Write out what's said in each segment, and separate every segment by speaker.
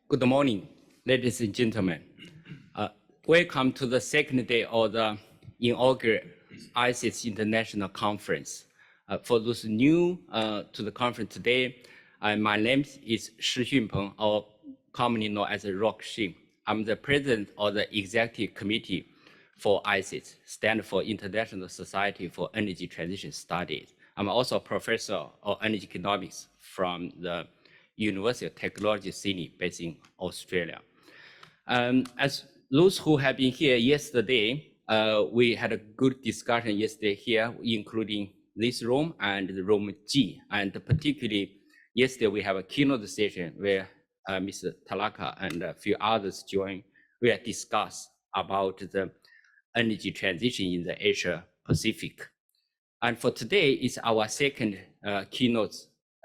Speaker 1: Good morning, ladies and gentlemen. Welcome to the second day of the Inaugural ISETS International Conference. For those new to the conference today, my name is Shi Xunpeng, or commonly known as Rock Xin. I'm the president of the executive committee for ISETS, stand for International Society for Energy Transition Studies. I'm also a professor of energy economics from the University of Technology, Sydney, based in Australia. As those who have been here yesterday, we had a good discussion yesterday here, including this room and the room G. And particularly yesterday, we have a keynote session where Mr. Talaka and a few others joined. We have discussed about the energy transition in the Asia Pacific. And for today, it's our second keynote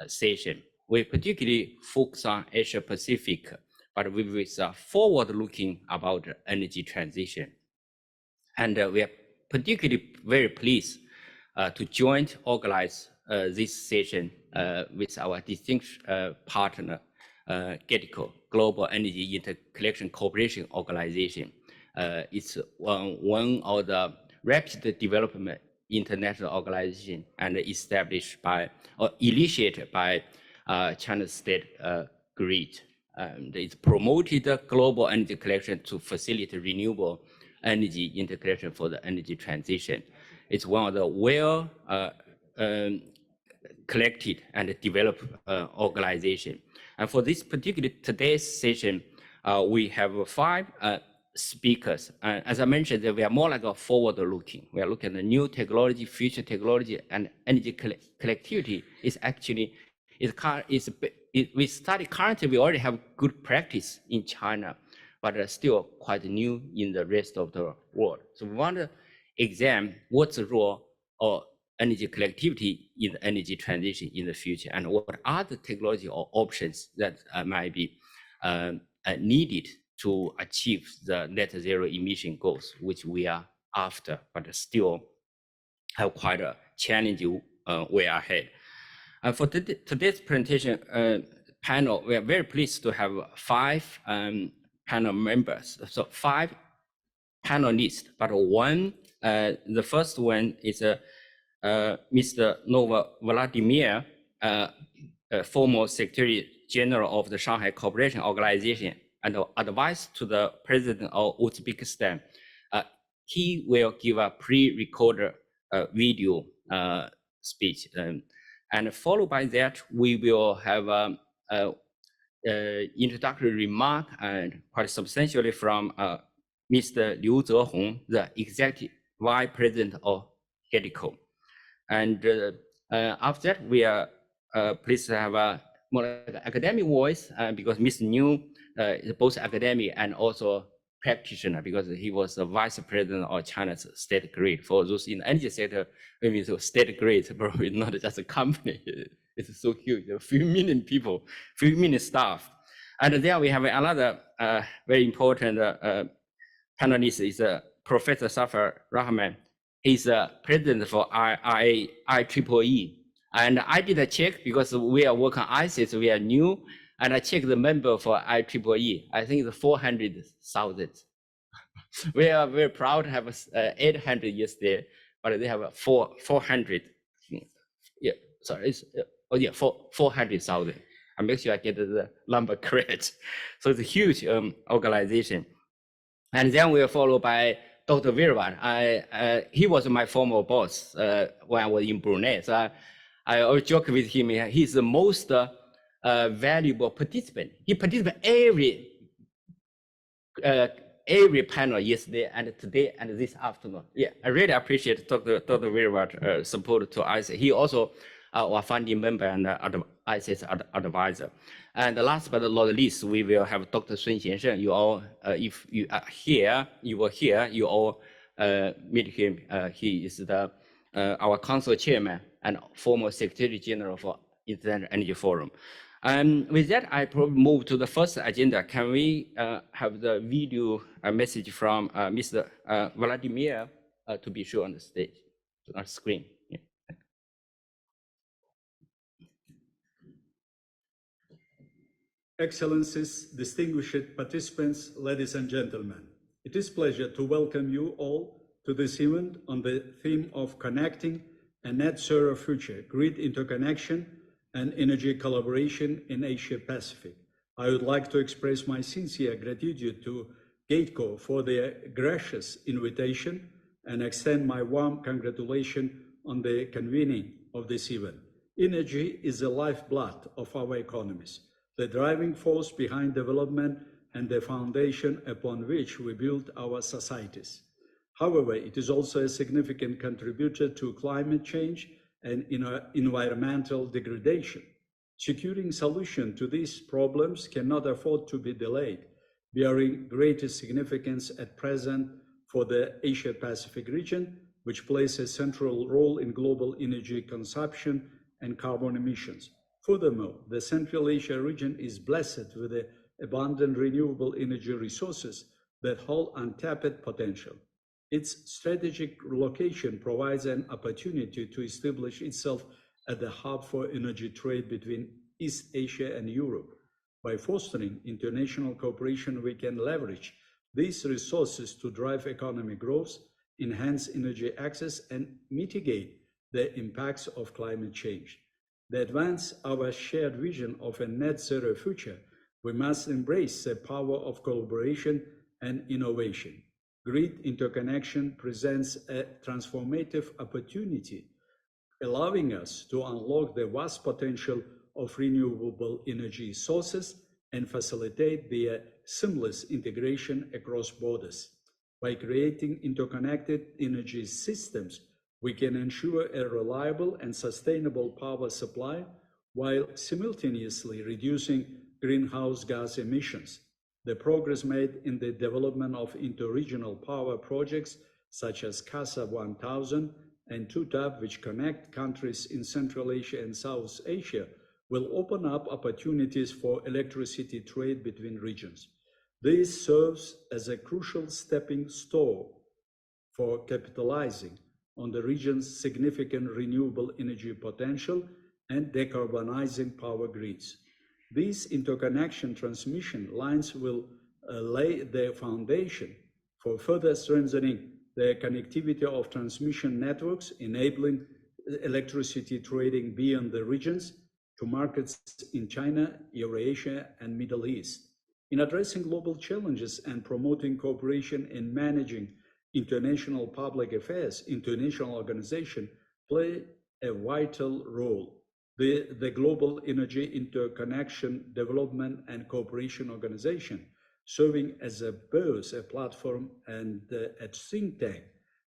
Speaker 1: session. We particularly focus on Asia Pacific, but with forward-looking about energy transition. And we are particularly very pleased to joint organize this session with our distinguished partner, GEIDCO, Global Energy Interconnection Cooperation Organization. It's one of the rapid development international organization and established by or initiated by China's state grid. It's promoted global energy collection to facilitate renewable energy integration for the energy transition. It's one of the well collected and developed organization. And for this particular today's session, we have 5 speakers. As I mentioned, we are more like a forward-looking. We are looking at the new technology, future technology, and energy collectivity is actually, we study currently, we already have good practice in China, but still quite new in the rest of the world. So we want to examine what's the role of energy collectivity in the energy transition in the future, and what are the technology or options that might be needed to achieve the net zero emission goals, which we are after, but still have quite a challenging way ahead. For today's presentation panel, we are very pleased to have 5 panel members. So 5 panelists, but one, the first one is Mr. Vladimir, former Secretary General of the Shanghai Cooperation Organization and advisor to the President of Uzbekistan. He will give a pre-recorded video speech. And followed by that, we will have introductory remark and quite substantially from Mr. Liu Zehong, the Executive Vice President of GEIDCO. And after that, we are pleased to have a more like academic voice because Mr. Liu is both academic and also practitioner, because he was the Vice President of China's state grid. For those in the energy sector, maybe so state grid probably not just a company. It's so huge, a few million people, few million staff. And then we have another very important panelist is Professor Safar Rahman. He's president for IEEE. And I did a check because we are working on ISETS, we are new, and I checked the member for IEEE. I think it's 400,000. We are very proud to have 800 yesterday, but they have 400. Yeah, sorry, it's, 400,000. I make sure I get the number correct. So it's a huge organization. And then we are followed by Dr. Virwan. He was my former boss when I was in Brunei. So I always joke with him, he's the most valuable participant. He participated every panel yesterday and today and this afternoon. Yeah, I really appreciate Dr. Virwan's support to ISETS. He also our founding member and ISETS advisor. And last but not least, we will have Dr. Sun Xiansheng. You all, if you are here, you will hear, you all meet him. He is the our council chairman and former Secretary General for International Energy Forum. With that, I probably move to the first agenda. Can we have the video message from Mr. Vladimir to be shown on the stage, on the screen? Yeah.
Speaker 2: Excellencies, distinguished participants, ladies and gentlemen, it is a pleasure to welcome you all to this event on the theme of connecting a net zero future, grid interconnection and energy collaboration in Asia Pacific. I would like to express my sincere gratitude to GEIDCO for their gracious invitation and extend my warm congratulations on the convening of this event. Energy is the lifeblood of our economies, the driving force behind development and the foundation upon which we build our societies. However, it is also a significant contributor to climate change and environmental degradation. Securing solutions to these problems cannot afford to be delayed, bearing greater significance at present for the Asia-Pacific region, which plays a central role in global energy consumption and carbon emissions. Furthermore, the Central Asia region is blessed with abundant renewable energy resources that hold untapped potential. Its strategic location provides an opportunity to establish itself at the hub for energy trade between East Asia and Europe. By fostering international cooperation, we can leverage these resources to drive economic growth, enhance energy access, and mitigate the impacts of climate change. To advance our shared vision of a net zero future, we must embrace the power of collaboration and innovation. Grid interconnection presents a transformative opportunity, allowing us to unlock the vast potential of renewable energy sources and facilitate their seamless integration across borders. By creating interconnected energy systems, we can ensure a reliable and sustainable power supply while simultaneously reducing greenhouse gas emissions. The progress made in the development of interregional power projects such as CASA 1000 and TUTAP, which connect countries in Central Asia and South Asia, will open up opportunities for electricity trade between regions. This serves as a crucial stepping stone for capitalizing on the region's significant renewable energy potential and decarbonizing power grids. These interconnection transmission lines will lay the foundation for further strengthening the connectivity of transmission networks, enabling electricity trading beyond the regions to markets in China, Eurasia, and Middle East. In addressing global challenges and promoting cooperation in managing international public affairs, international organizations play a vital role. The Global Energy Interconnection Development and Cooperation Organization, serving as both a platform and a think tank,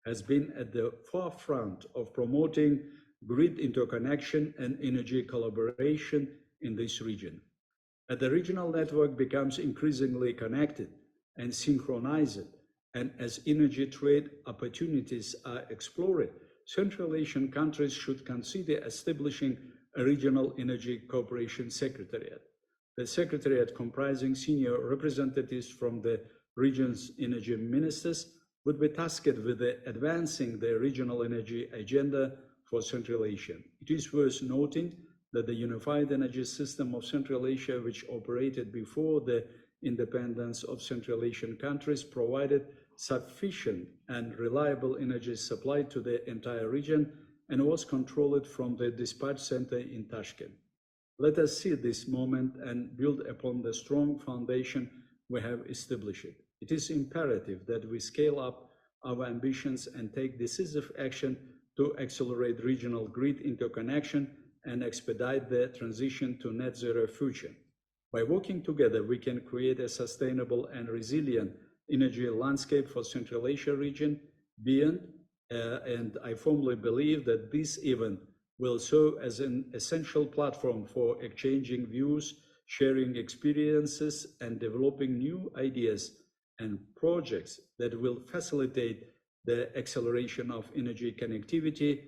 Speaker 2: has been at the forefront of promoting grid interconnection and energy collaboration in this region. As the regional network becomes increasingly connected and synchronized, and as energy trade opportunities are explored, Central Asian countries should consider establishing a regional energy cooperation secretariat. The secretariat, comprising senior representatives from the region's energy ministers, would be tasked with advancing the regional energy agenda for Central Asia. It is worth noting that the unified energy system of Central Asia, which operated before the independence of Central Asian countries, provided sufficient and reliable energy supply to the entire region and was controlled from the dispatch center in Tashkent. Let us see this moment and build upon the strong foundation we have established. It is imperative that we scale up our ambitions and take decisive action to accelerate regional grid interconnection and expedite the transition to net zero future. By working together, we can create a sustainable and resilient energy landscape for Central Asia region beyond, and I firmly believe that this event will serve as an essential platform for exchanging views, sharing experiences, and developing new ideas and projects that will facilitate the acceleration of energy connectivity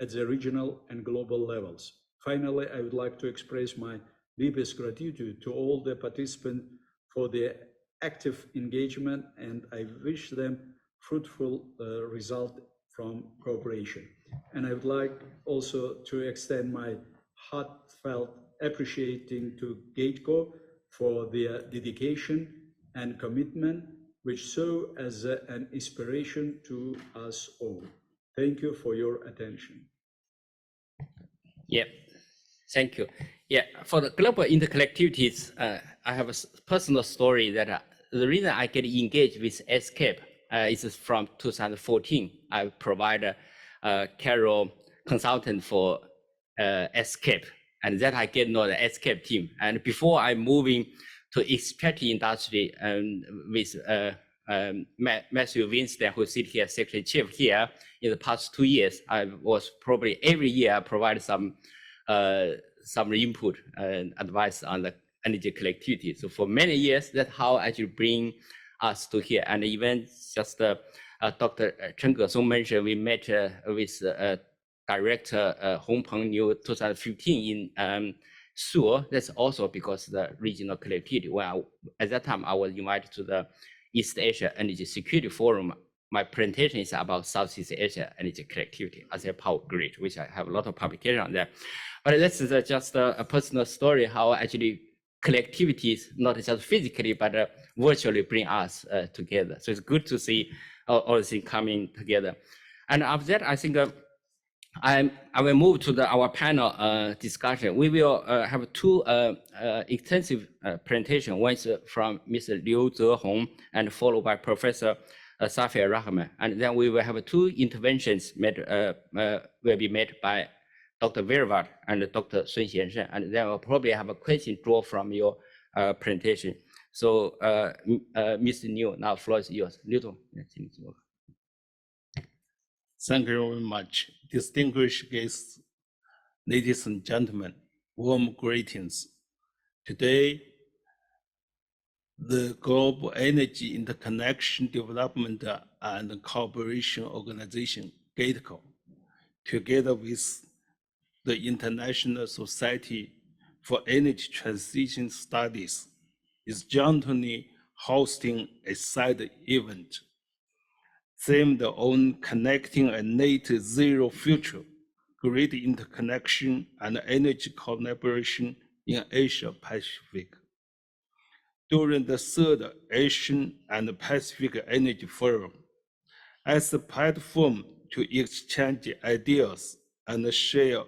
Speaker 2: at the regional and global levels. Finally, I would like to express my deepest gratitude to all the participants for their active engagement, and I wish them fruitful result from cooperation. And I would like also to extend my heartfelt appreciation to GEIDCO for their dedication and commitment, which serve as an inspiration to us all. Thank you for your attention.
Speaker 1: Yeah, thank you. Yeah, for the global interconnectivities, I have a personal story that the reason I get engaged with ESCAPE is from 2014. I provide a Carol consultant for ESCAPE, and then I get to know the ESCAPE team. And before I moving to expatriate industry with Matthew Winston, who sit here, Secretary Chief here, in the past 2 years, I was probably every year I provide some input and advice on the energy connectivity. So for many years, that's how I actually bring us to here. And even just Dr. Chen Gesong mentioned, we met with Director Hong Peng Niu 2015 in Seoul. That's also because of the regional connectivity. Well, at that time, I was invited to the East Asia Energy Security Forum. My presentation is about Southeast Asia energy connectivity as a power grid, which I have a lot of publication on that. But this is just a personal story, how actually connectivities, not just physically, but virtually bring us together. So it's good to see all these things coming together. And after that, I think I will move to our panel discussion. We will have two extensive presentations. One is from Mr. Liu Zehong and followed by Professor Safia Rahman. And then we will have two interventions will be made by Dr. Vervat and Dr. Sun Xianshen. And then we'll probably have a question draw from your presentation. So Mr. Liu, now the floor is yours. Liu.
Speaker 3: Thank you very much. Distinguished guests, ladies and gentlemen, warm greetings. Today, the Global Energy Interconnection Development and Cooperation Organization, GEIDCO, together with the International Society for Energy Transition Studies, is jointly hosting a side event themed on connecting a net zero future, grid interconnection, and energy collaboration in Asia Pacific. During the third Asian and Pacific Energy Forum, as a platform to exchange ideas and share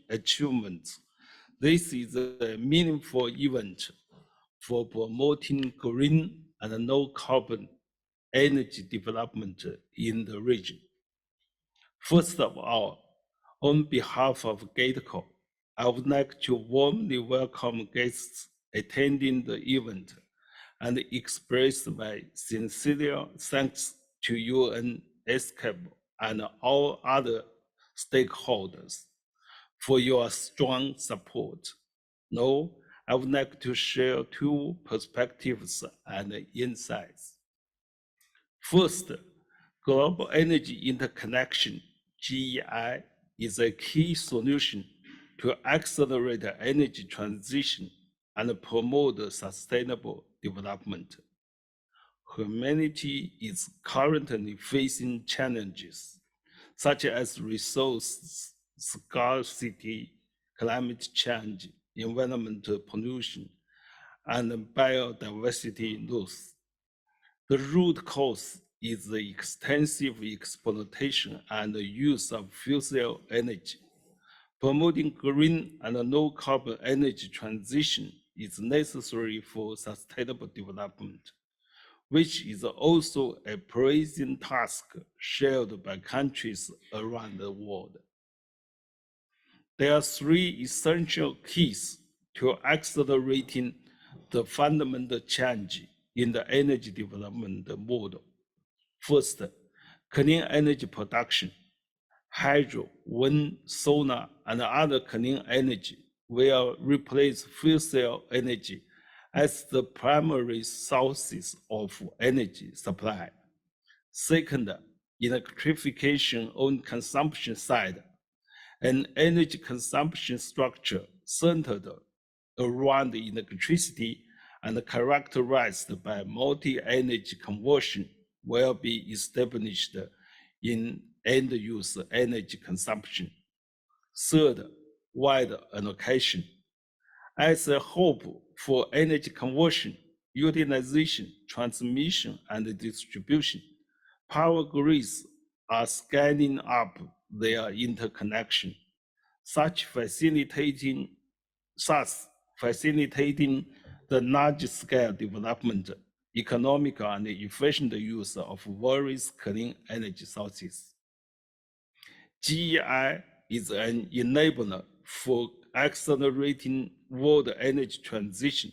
Speaker 3: achievements, this is a meaningful event for promoting green and low carbon energy development in the region. First of all, on behalf of GEIDCO, I would like to warmly welcome guests attending the event and express my sincere thanks to UNESCO and all other stakeholders for your strong support. Now, I would like to share two perspectives and insights. First, global energy interconnection, GEI, is a key solution to accelerate the energy transition and promote sustainable development. Humanity is currently facing challenges such as resource scarcity, climate change, environmental pollution, and biodiversity loss. The root cause is the extensive exploitation and use of fossil energy. Promoting green and low carbon energy transition is necessary for sustainable development, which is also a pressing task shared by countries around the world. There are three essential keys to accelerating the fundamental change in the energy development model. First, clean energy production. Hydro, wind, solar, and other clean energy will replace fossil energy as the primary sources of energy supply. Second, electrification on consumption side. An energy consumption structure centered around electricity and characterized by multi-energy conversion will be established in end-use energy consumption. Third, wide allocation. As a hub for energy conversion, utilization, transmission, and distribution, power grids are scaling up their interconnection, thus facilitating the large-scale development, economical and efficient use of various clean energy sources. GEI is an enabler for accelerating world energy transition.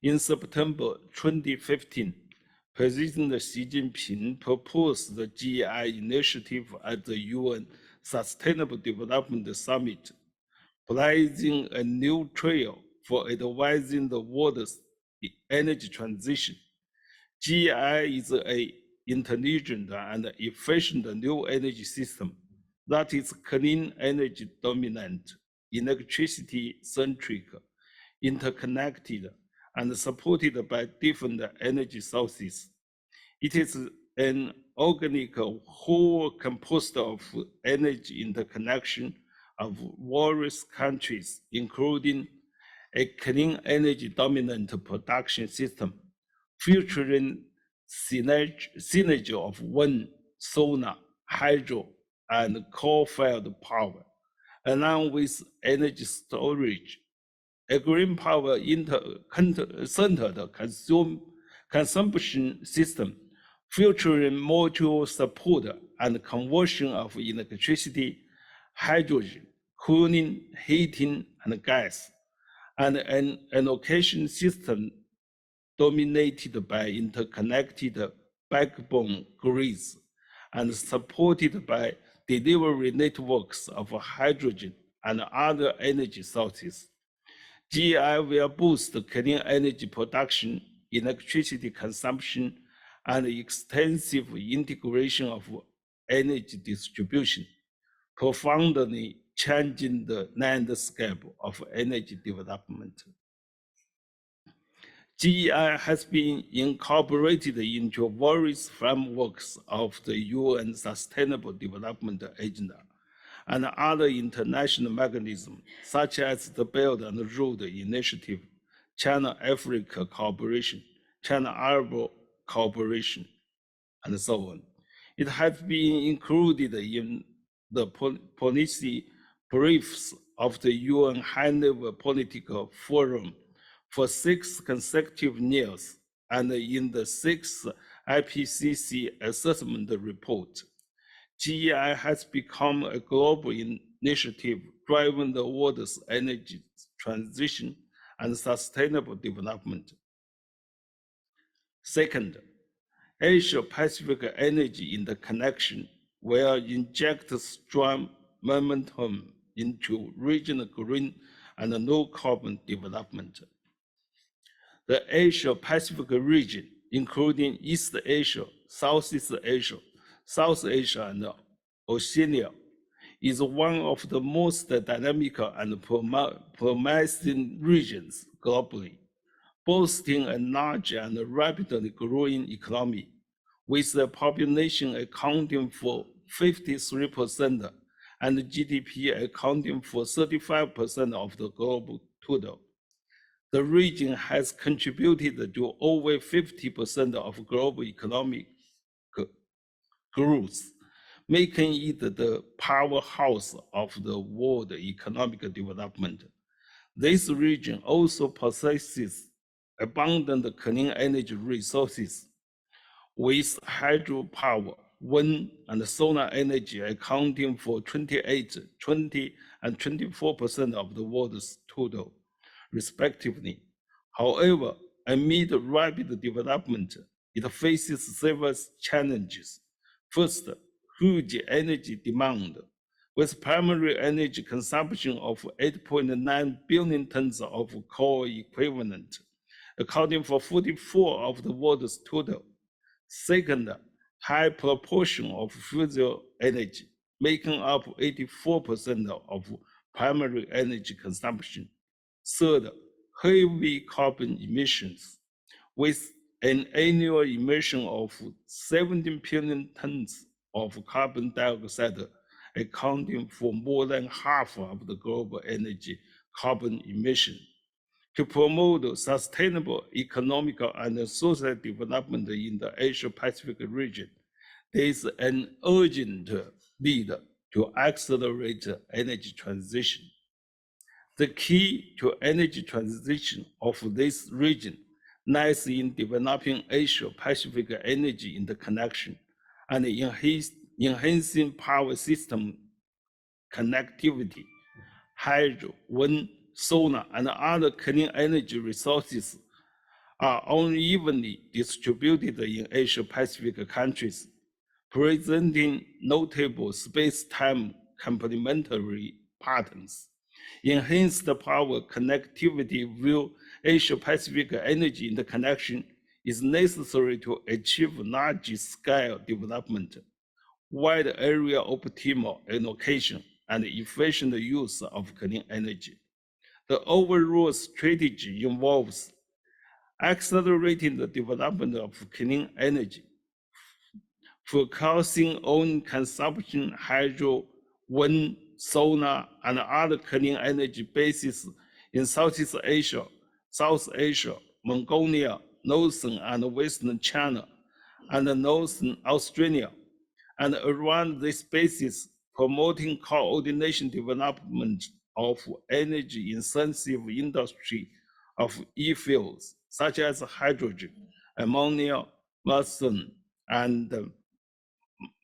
Speaker 3: In September 2015, President Xi Jinping proposed the GEI initiative at the UN Sustainable Development Summit, blazing a new trail for advancing the world's energy transition. GEI is an intelligent and efficient new energy system that is clean energy dominant, electricity-centric, interconnected, and supported by different energy sources. It is an organic whole composed of energy interconnection of various countries, including a clean energy dominant production system, featuring synergy of wind, solar, hydro, and coal-fired power, along with energy storage, a green power centered consumption system featuring module support and conversion of electricity, hydrogen, cooling, heating, and gas, and an allocation system dominated by interconnected backbone grids and supported by delivery networks of hydrogen and other energy sources. GEI will boost clean energy production, electricity consumption, and extensive integration of energy distribution, profoundly changing the landscape of energy development. GEI has been incorporated into various frameworks of the UN Sustainable Development Agenda and other international mechanisms, such as the Belt and Road Initiative, China-Africa Cooperation, China-Arab Cooperation, and so on. It has been included in the policy briefs of the UN High-Level Political Forum for 6 consecutive years and in the 6th IPCC Assessment Report. GEI has become a global initiative driving the world's energy transition and sustainable development. Second, Asia-Pacific energy interconnection will inject strong momentum into regional green and low-carbon development. The Asia-Pacific region, including East Asia, Southeast Asia, South Asia, and Oceania, is one of the most dynamic and promising regions globally, boasting a large and rapidly growing economy, with the population accounting for 53% and GDP accounting for 35% of the global total. The region has contributed to over 50% of global economic growth, making it the powerhouse of the world economic development. This region also possesses abundant clean energy resources, with hydropower, wind, and solar energy accounting for 28, 20, and 24% of the world's total, respectively. However, amid rapid development, it faces several challenges. First, huge energy demand, with primary energy consumption of 8.9 billion tons of coal equivalent, accounting for 44% of the world's total. Second, high proportion of fossil energy, making up 84% of primary energy consumption. Third, heavy carbon emissions, with an annual emission of 17 billion tons of carbon dioxide, accounting for more than half of the global energy carbon emission. To promote sustainable economic and social development in the Asia-Pacific region, there is an urgent need to accelerate energy transition. The key to energy transition of this region lies in developing Asia-Pacific energy interconnection and enhancing power system connectivity. Hydro, wind, solar, and other clean energy resources are unevenly distributed in Asia-Pacific countries, presenting notable space-time complementary patterns. Enhanced power connectivity via Asia-Pacific energy interconnection is necessary to achieve large-scale development, wide area optimal allocation, and efficient use of clean energy. The overall strategy involves accelerating the development of clean energy, focusing on consumption, hydro, wind, solar, and other clean energy bases in Southeast Asia, South Asia, Mongolia, Northern and Western China, and Northern Australia, and around this basis, promoting coordination development of energy-intensive industry of e-fuels, such as hydrogen, ammonia, methane, and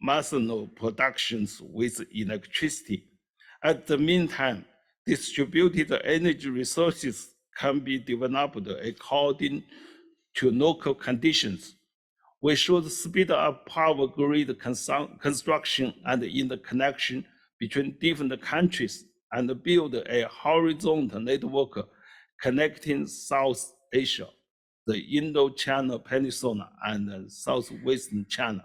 Speaker 3: methanol productions with electricity. At the meantime, distributed energy resources can be developed according to local conditions. We should speed up power grid construction and interconnection between different countries and build a horizontal network connecting South Asia, the Indo-China Peninsula, and Southwestern China,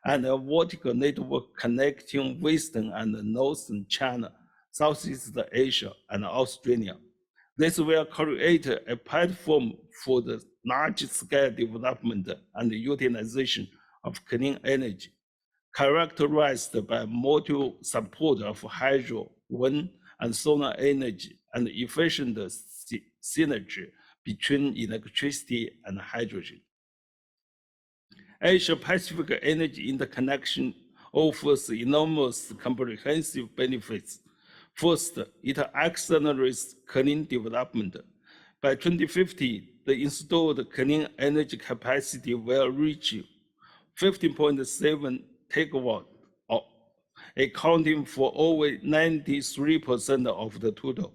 Speaker 3: and a vertical network connecting Western and Northern China, Southeast Asia, and Australia. This will create a platform for the large-scale development and utilization of clean energy, characterized by mutual support of hydro, wind, and solar energy, and efficient synergy between electricity and hydrogen. Asia-Pacific energy interconnection offers enormous comprehensive benefits. First, it accelerates clean development. By 2050, the installed clean energy capacity will reach 15.7 tegawatt, accounting for over 93% of the total,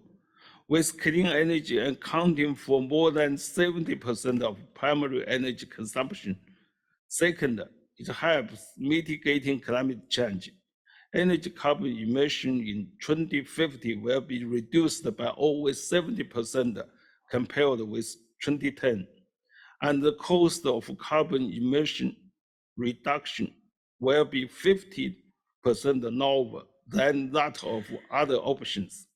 Speaker 3: with clean energy accounting for more than 70% of primary energy consumption. Second, it helps mitigating climate change. Energy carbon emission in 2050 will be reduced by over 70% compared with 2010, and the cost of carbon emission reduction will be 50% lower than that of other options.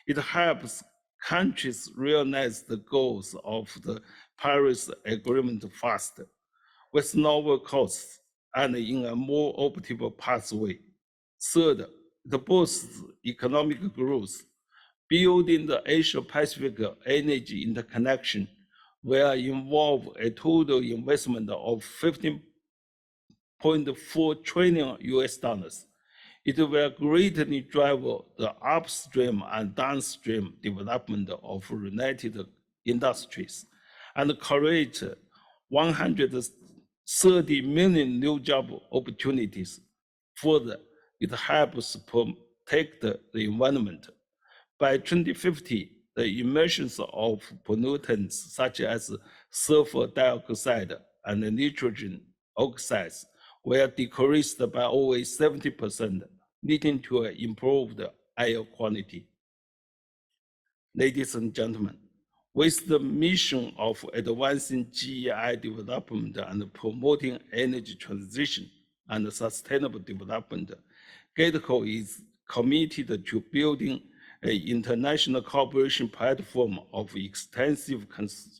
Speaker 3: It helps countries realize the goals of the Paris Agreement faster, with lower costs and in a more optimal pathway. Third, it boosts economic growth. Building the Asia-Pacific energy interconnection will involve a total investment of $15.4 trillion. It will greatly drive the upstream and downstream development of related industries and create 130 million new job opportunities. Further, it helps protect the environment. By 2050, the emissions of pollutants such as sulfur dioxide and nitrogen oxides were decreased by over 70%, leading to an improved air quality. Ladies and gentlemen, with the mission of advancing GEI development and promoting energy transition and sustainable development, GEIDCO is committed to building an international cooperation platform of extensive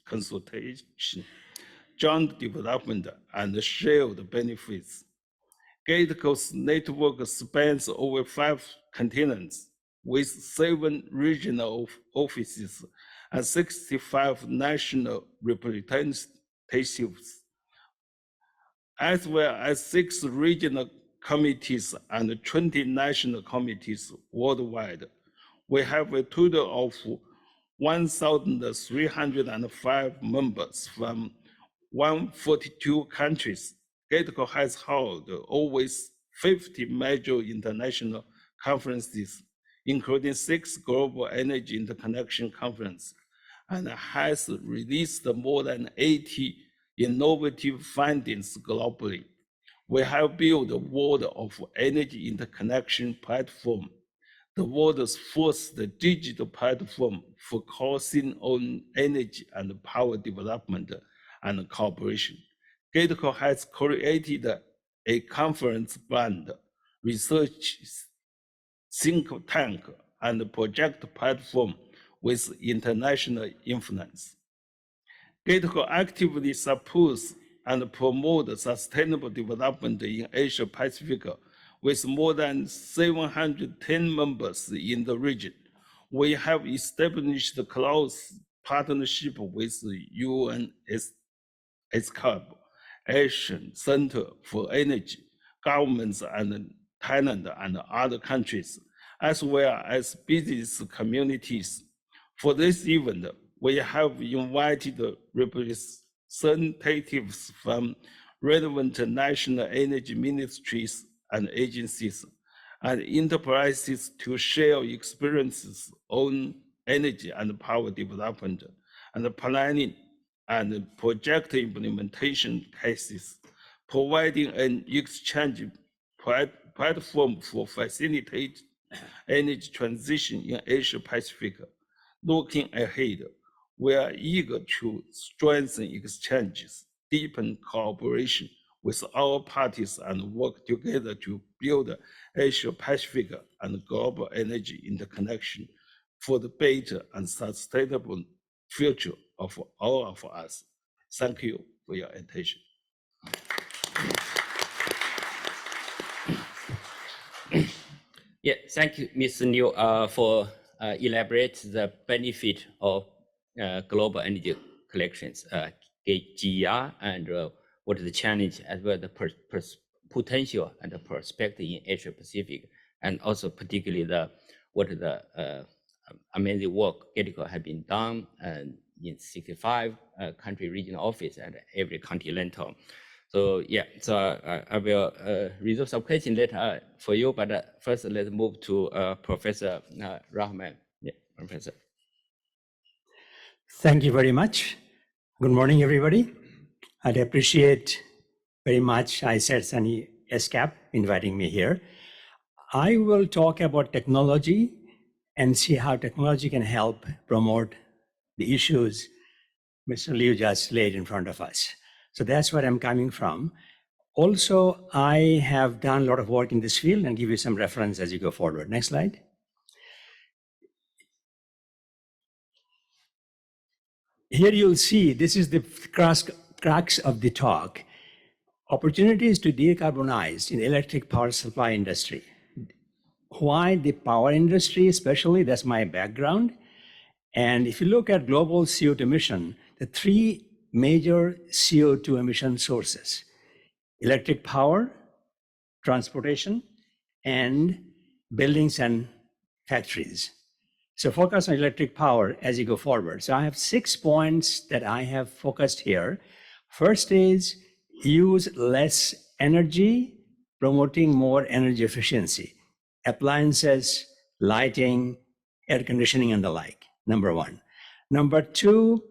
Speaker 3: consultation, joint development, and shared benefits. GEIDCO's network spans over 5 continents, with 7 regional offices and 65 national representatives, as well as 6 regional committees and 20 national committees worldwide. We have a total of 1,305 members from 142 countries. GEIDCO has held over 50 major international conferences, including 6 global energy interconnection conferences, and has released more than 80 innovative findings globally. We have built a world of energy interconnection platform, the world's first digital platform focusing on energy and power development and cooperation. GEIDCO has created a conference brand, research think tank, and project platform with international influence. GEIDCO actively supports and promotes sustainable development in Asia Pacific with more than 710 members in the region. We have established a close partnership with UNESCOP, Asian Center for Energy, governments and Thailand and other countries, as well as business communities. For this event, we have invited representatives from relevant national energy ministries and agencies and enterprises to share experiences on energy and power development and planning and project implementation cases, providing an exchange platform for facilitate energy transition in Asia Pacific. Looking ahead, we are eager to strengthen exchanges, deepen cooperation with all parties and work together to build Asia-Pacific and global energy interconnection for the better and sustainable future of all of us. Thank you for your attention.
Speaker 1: Yeah, thank you, Mr. Liu, for elaborate the benefit of global energy collections, GER, and what is the challenge as well the potential and the perspective in Asia Pacific, and also particularly what the amazing work GEIDCO has been done in 65 country regional office and every continental. So yeah, so I will reserve some questions later for you, but first let's move to Professor Rahman. Yeah, Professor.
Speaker 4: Thank you very much. Good morning, everybody. I'd appreciate very much ISETS and ESCAP inviting me here. I will talk about technology and see how technology can help promote the issues Mr. Liu just laid in front of us. So that's where I'm coming from. Also, I have done a lot of work in this field and give you some reference as you go forward. Next slide. Here you'll see, this is the crux of the talk. Opportunities to decarbonize in the electric power supply industry. Why the power industry especially? That's my background. And if you look at global CO2 emission, the three major CO2 emission sources: electric power, transportation, and buildings and factories. So focus on electric power as you go forward. So I have 6 points that I have focused here. First is use less energy, promoting more energy efficiency. Appliances, lighting, air conditioning, and the like, number one. Number two,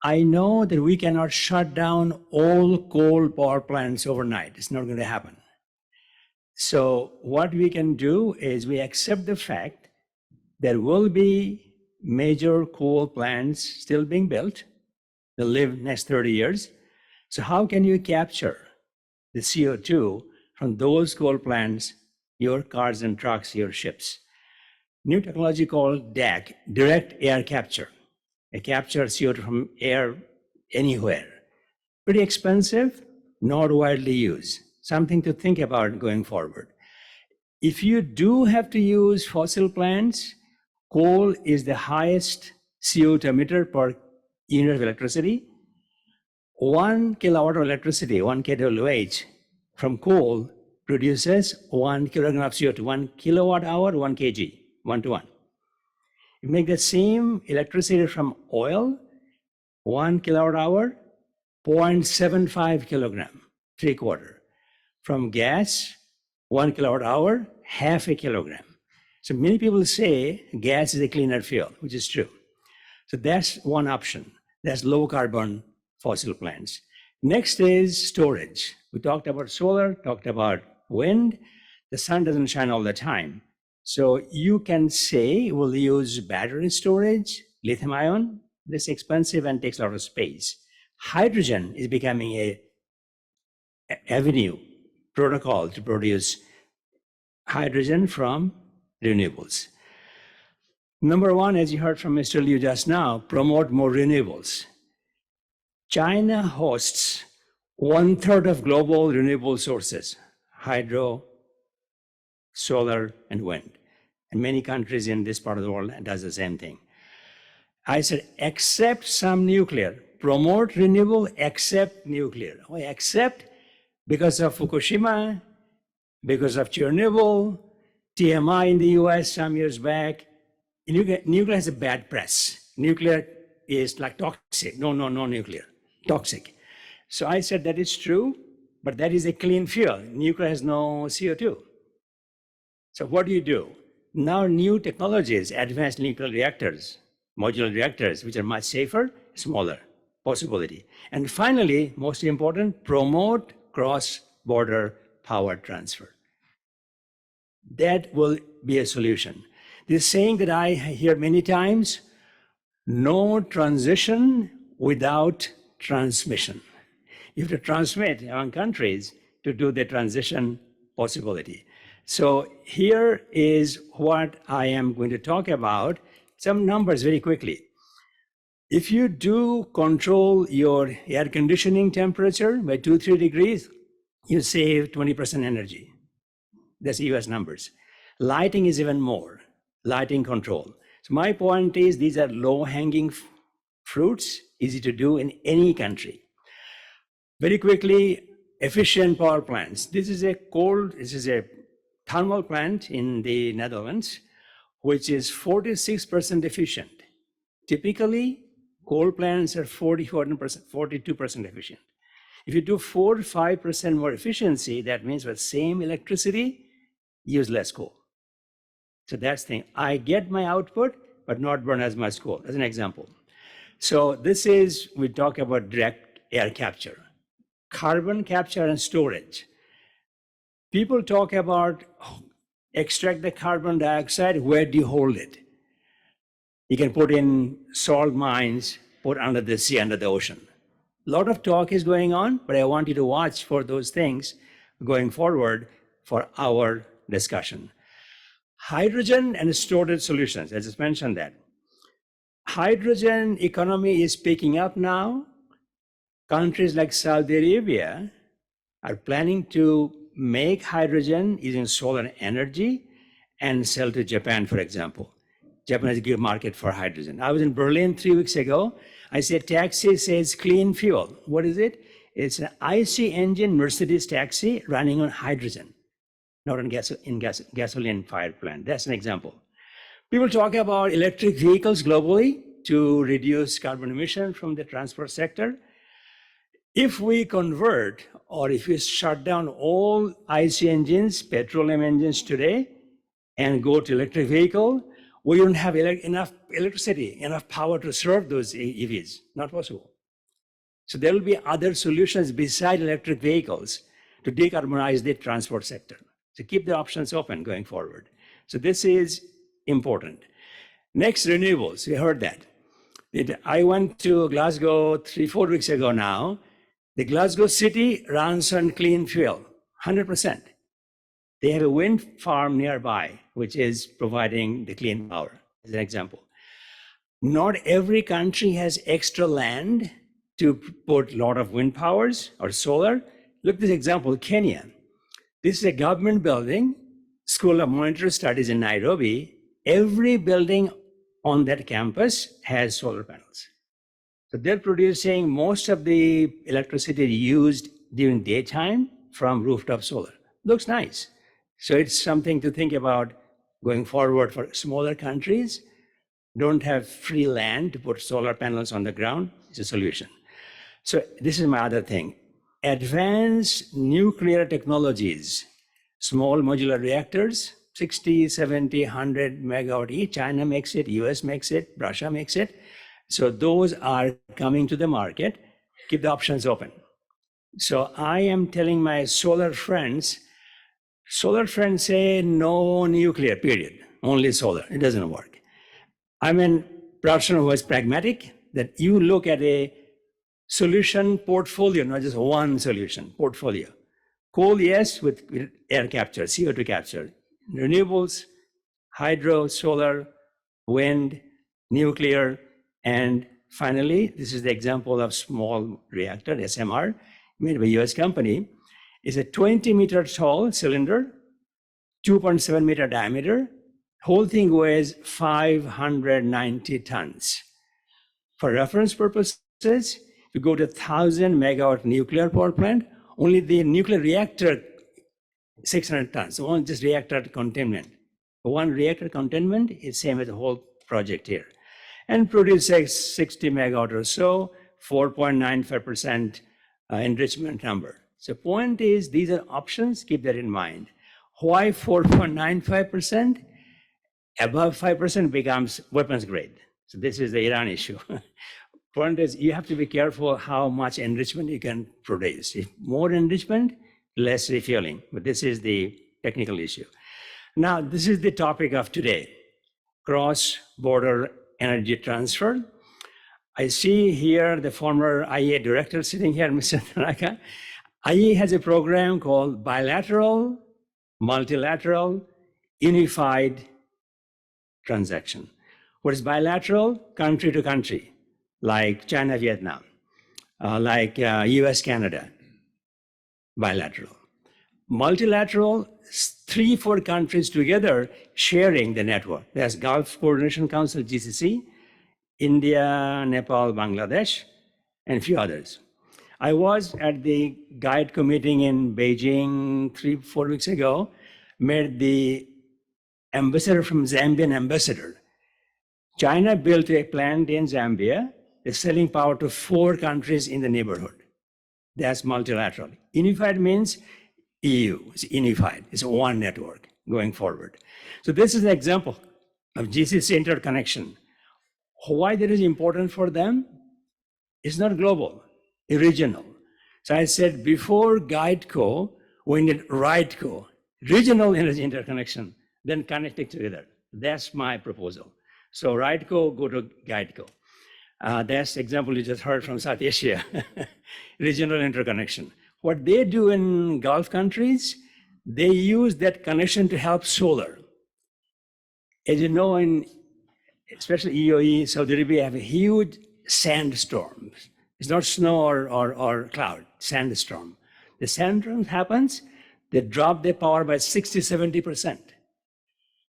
Speaker 4: I know that we cannot shut down all coal power plants overnight. It's not going to happen. So what we can do is we accept the fact there will be major coal plants still being built. They'll live next 30 years. So how can you capture the CO2 from those coal plants, your cars and trucks, your ships? New technology called DAC, direct air capture. It captures CO2 from air anywhere. Pretty expensive, not widely used. Something to think about going forward. If you do have to use fossil plants, coal is the highest CO2 emitter per unit of electricity. 1 kilowatt of electricity, 1 kWh from coal produces 1 kilogram of CO2, 1 kilowatt hour, 1 kg, 1 to 1. You make the same electricity from oil, 1 kilowatt hour, 0.75 kilogram, 3/4. From gas, 1 kilowatt hour, half a kilogram. So many people say gas is a cleaner fuel, which is true. So that's one option. That's low carbon fossil plants. Next is storage. We talked about solar, talked about wind. The sun doesn't shine all the time. So you can say we'll use battery storage, lithium ion. This is expensive and takes a lot of space. Hydrogen is becoming a avenue, protocol to produce hydrogen from renewables. Number one, as you heard from Mr. Liu just now, promote more renewables. China hosts 1/3 of global renewable sources, hydro, solar, and wind. And many countries in this part of the world does the same thing. I said, accept some nuclear, promote renewable, accept nuclear. Why accept? Because of Fukushima, because of Chernobyl, TMI in the US some years back. Nuclear has a bad press. Nuclear is like toxic. No nuclear, toxic. So I said that is true, but that is a clean fuel. Nuclear has no CO2. So what do? Now new technologies, advanced nuclear reactors, modular reactors, which are much safer, smaller, possibility. And finally, most important, promote cross-border power transfer. That will be a solution. This saying that I hear many times, no transition without transmission. You have to transmit among countries to do the transition possibility. So here is what I am going to talk about. Some numbers very quickly. If you do control your air conditioning temperature by 2-3 degrees, you save 20% energy. That's US numbers. Lighting is even more, lighting control. So my point is these are low-hanging fruits, easy to do in any country. Very quickly, efficient power plants. This is a thermal plant in the Netherlands, which is 46% efficient. Typically, coal plants are 42% efficient. If you do 4 to 5% more efficiency, that means with same electricity, use less coal. So that's the thing. I get my output, but not burn as much coal, as an example. So this is, we talk about direct air capture. Carbon capture and storage. People talk about extract the carbon dioxide, where do you hold it? You can put in salt mines, put under the sea, under the ocean. A lot of talk is going on, but I want you to watch for those things going forward for our discussion. Hydrogen and storage solutions, I just mentioned that. Hydrogen economy is picking up now. Countries like Saudi Arabia are planning to make hydrogen using solar energy and sell to Japan, for example. Japan is a good market for hydrogen. I was in Berlin 3 weeks ago. I said, taxi says clean fuel. What is it? It's an IC engine Mercedes taxi running on hydrogen, not on gasoline-fired plant. That's an example. People talk about electric vehicles globally to reduce carbon emission from the transport sector. If we convert, or if we shut down all IC engines, petroleum engines today, and go to electric vehicle, we don't have enough electricity, enough power to serve those EVs. Not possible. So there will be other solutions beside electric vehicles to decarbonize the transport sector. So keep the options open going forward. So this is important. Next, renewables. We heard that. I went to Glasgow 3-4 weeks ago now. The Glasgow city runs on clean fuel, 100%. They have a wind farm nearby, which is providing the clean power, as an example. Not every country has extra land to put a lot of wind powers or solar. Look at this example, Kenya. This is a government building, School of Monetary Studies in Nairobi. Every building on that campus has solar panels. So they're producing most of the electricity used during daytime from rooftop solar. Looks nice. So it's something to think about going forward for smaller countries. Don't have free land to put solar panels on the ground. It's a solution. So this is my other thing. Advanced nuclear technologies, small modular reactors, 60, 70, 100 megawatt each. China makes it, US makes it, Russia makes it. So those are coming to the market. Keep the options open. So I am telling my solar friends say no nuclear, period. Only solar. It doesn't work. I'm a person who is pragmatic, that you look at a solution portfolio, not just one solution, portfolio. Coal, yes, with air capture, CO2 capture. Renewables, hydro, solar, wind, nuclear, and finally, this is the example of small reactor, SMR, made by a US company. It's a 20-meter tall cylinder, 2.7-meter diameter. Whole thing weighs 590 tons. For reference purposes, if you go to 1,000 megawatt nuclear power plant, only the nuclear reactor, 600 tons, so only just reactor containment. One reactor containment is same as the whole project here. And produce 60 megawatt or so, 4.95% enrichment number. So point is, these are options, keep that in mind. Why 4.95%? Above 5% becomes weapons grade. So this is the Iran issue. Point is, you have to be careful how much enrichment you can produce. If more enrichment, less refueling. But this is the technical issue. Now, this is the topic of today, cross-border energy transfer. I see here the former IEA director sitting here, Mr. Tanaka. IEA has a program called Bilateral, Multilateral, Unified Transaction. What is bilateral? Country to country, like China, Vietnam, like US, Canada, bilateral. Multilateral, 3-4 countries together sharing the network. There's Gulf Coordination Council, GCC, India, Nepal, Bangladesh, and a few others. I was at the GEIDCO meeting in Beijing 3-4 weeks ago, met the ambassador from Zambian ambassador. China built a plant in Zambia, is selling power to 4 countries in the neighborhood. That's multilateral. Unified means EU is unified. It's one network going forward. So this is an example of GCC interconnection. Why that is important for them? It's not global, it's regional. So I said before GEIDCO, we need RIDECO, regional energy interconnection, then connect it together. That's my proposal. So RIDECO, go to GEIDCO. That's the example you just heard from South Asia, regional interconnection. What they do in Gulf countries, they use that connection to help solar. As you know, especially EOE, Saudi Arabia have a huge sandstorm. It's not snow or cloud, sandstorm. The sandstorm happens, they drop their power by 60, 70%.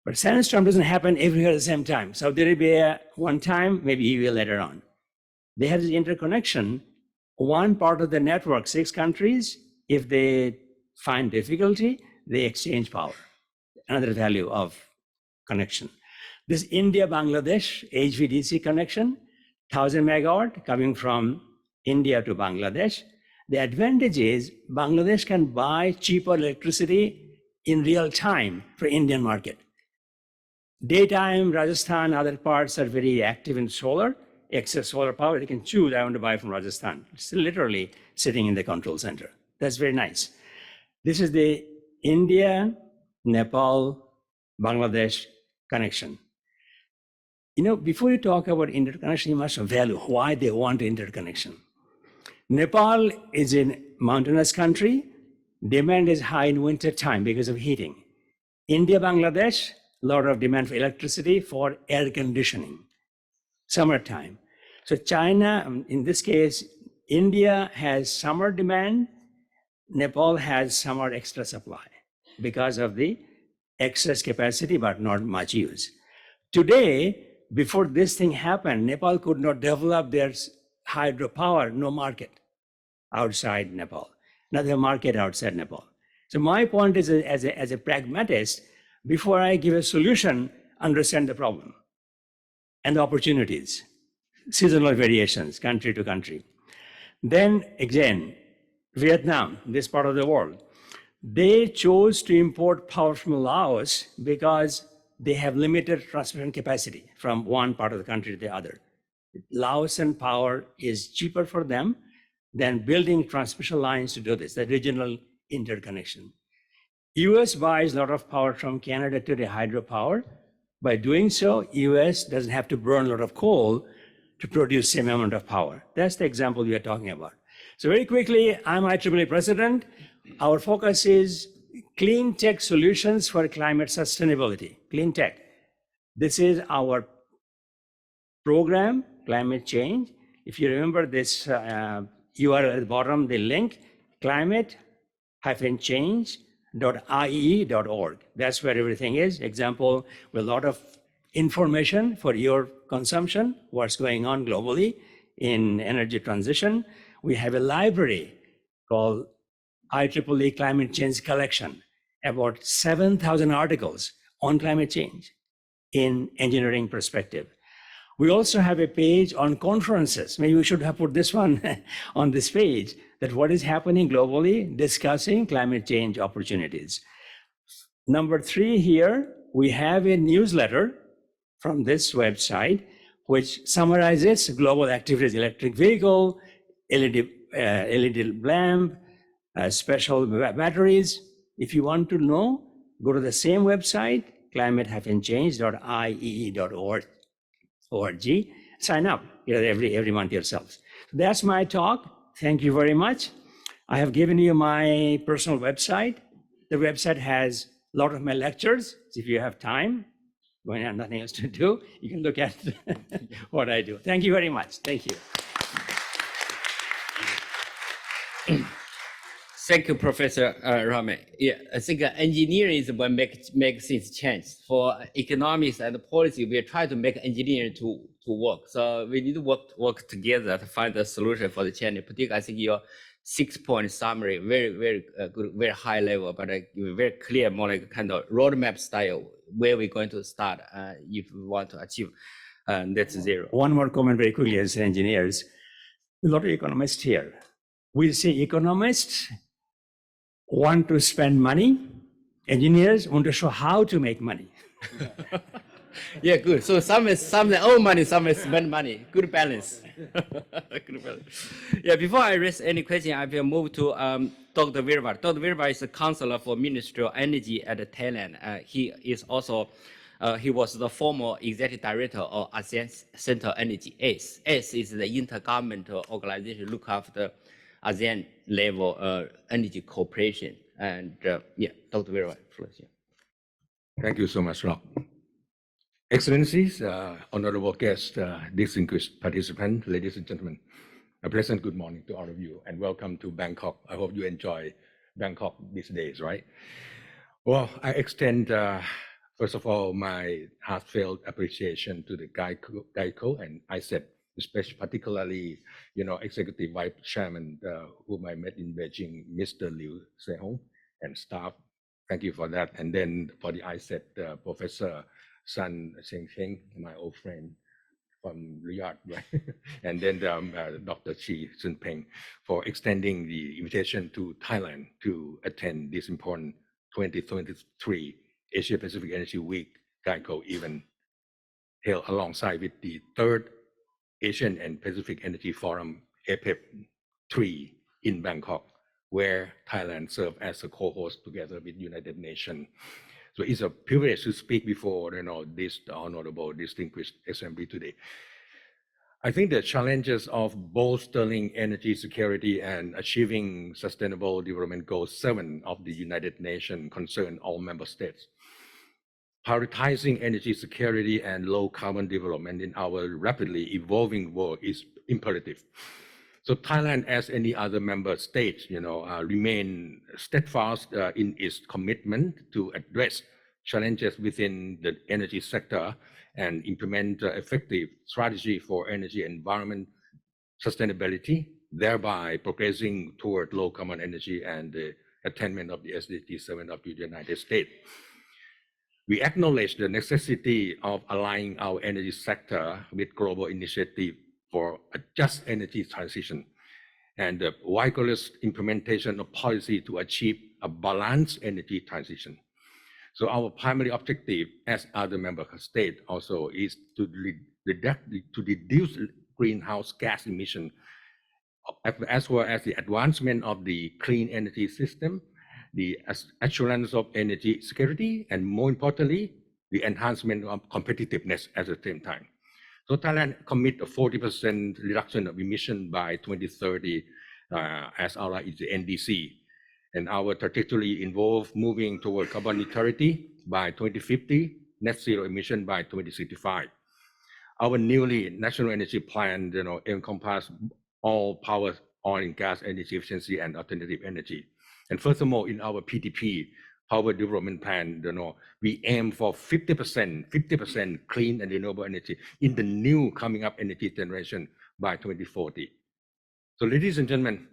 Speaker 4: But sandstorm doesn't happen everywhere at the same time. Saudi Arabia one time, maybe EOE later on. They have this interconnection. One part of the network, 6 countries, if they find difficulty, they exchange power. Another value of connection. This India-Bangladesh HVDC connection, 1,000 megawatt coming from India to Bangladesh. The advantage is Bangladesh can buy cheaper electricity in real time for Indian market. Daytime, Rajasthan, other parts are very active in solar, excess solar power. They can choose, I want to buy from Rajasthan. It's literally sitting in the control center. That's very nice. This is the India, Nepal, Bangladesh connection. You know, before you talk about interconnection, you must value why they want interconnection. Nepal is a mountainous country. Demand is high in winter time because of heating. India, Bangladesh, a lot of demand for electricity for air conditioning, summertime. So China, in this case, India has summer demand, Nepal has summer extra supply because of the excess capacity, but not much use. Today, before this thing happened, Nepal could not develop their hydropower, no market outside Nepal, another market outside Nepal. So my point is, as a pragmatist, before I give a solution, understand the problem and the opportunities, seasonal variations, country to country. Then again, Vietnam, this part of the world, they chose to import power from Laos because they have limited transmission capacity from one part of the country to the other. Laotian power is cheaper for them than building transmission lines to do this, the regional interconnection. US buys a lot of power from Canada to the hydropower. By doing so, US doesn't have to burn a lot of coal to produce the same amount of power. That's the example we are talking about. So very quickly, I'm IEEE president. Our focus is clean tech solutions for climate sustainability, clean tech. This is our program, climate change. If you remember this URL at the bottom, the link, climate-change.iee.org. That's where everything is. Example, with a lot of information for your consumption, what's going on globally in energy transition. We have a library called IEEE Climate Change Collection, about 7,000 articles on climate change in engineering perspective. We also have a page on conferences. Maybe we should have put this one on this page, that what is happening globally, discussing climate change opportunities. Number 3 here, we have a newsletter from this website, which summarizes global activities, electric vehicle, LED lamp, special batteries. If you want to know, go to the same website, climate-change.iee.org, sign up. every month yourselves. That's my talk. Thank you very much. I have given you my personal website. The website has a lot of my lectures. So if you have time, when you have nothing else to do, you can look at what I do. Thank you very much. Thank you.
Speaker 1: Thank you, Professor Rahman. Yeah, I think engineering is what make things change. For economics and policy, we try to make engineering to work. So we need to work together to find a solution for the challenge. Particularly, I think your 6-point summary, very good, very high level, but very clear, more like kind of roadmap style, where we're going to start if we want to achieve net zero.
Speaker 4: One more comment very quickly as engineers. A lot of economists here. We say economists want to spend money. Engineers want to show how to make money.
Speaker 1: Yeah, good. So some own money, some spend money. Good balance. Good balance. Yeah, before I raise any question, I will move to Dr. Virvar. Dr. Virvar is a counselor for Ministry of Energy at Thailand. He is also, he was the former executive director of ASEAN Center Energy, ACE. ACE is the intergovernmental organization look after ASEAN level energy cooperation. And yeah, Dr. Virvar, please.
Speaker 5: Thank you so much, Rob. Excellencies, honorable guests, distinguished participants, ladies and gentlemen, a pleasant good morning to all of you and welcome to Bangkok. I hope you enjoy Bangkok these days, right? Well, I extend, first of all, my heartfelt appreciation to the GEIDCO and ISET, especially particularly, Executive Vice Chairman, whom I met in Beijing, Mr. Liu Sehong, and staff. Thank you for that. And then for the ISET, Professor Sun Cheng, my old friend from Riyadh, right? And then Dr. Chi Sun Peng for extending the invitation to Thailand to attend this important 2023 Asia Pacific Energy Week GEIDCO event held alongside with the third Asian and Pacific Energy Forum, APEC 3 in Bangkok, where Thailand served as a co-host together with United Nations. So it's a privilege to speak before this honorable, distinguished assembly today. I think the challenges of bolstering energy security and achieving Sustainable Development Goal 7 of the United Nations concern all member states. Prioritizing energy security and low carbon development in our rapidly evolving world is imperative. So Thailand, as any other member state, remain steadfast in its commitment to address challenges within the energy sector and implement effective strategy for energy environment sustainability, thereby progressing toward low carbon energy and the attainment of the SDG 7 of the United States. We acknowledge the necessity of aligning our energy sector with global initiative for a just energy transition and the vigorous implementation of policy to achieve a balanced energy transition. So our primary objective as other member states also is to reduce greenhouse gas emission, as well as the advancement of the clean energy system, the assurance of energy security, and more importantly, the enhancement of competitiveness at the same time. So Thailand commit a 40% reduction of emission by 2030 as our is the NDC. And our trajectory involves moving toward carbon neutrality by 2050, net zero emission by 2065. Our newly national energy plan, encompass all power, oil and gas, energy efficiency, and alternative energy. And furthermore, in our PDP, Power Development Plan, we aim for 50% clean and renewable energy in the new coming up energy generation by 2040. So ladies and gentlemen,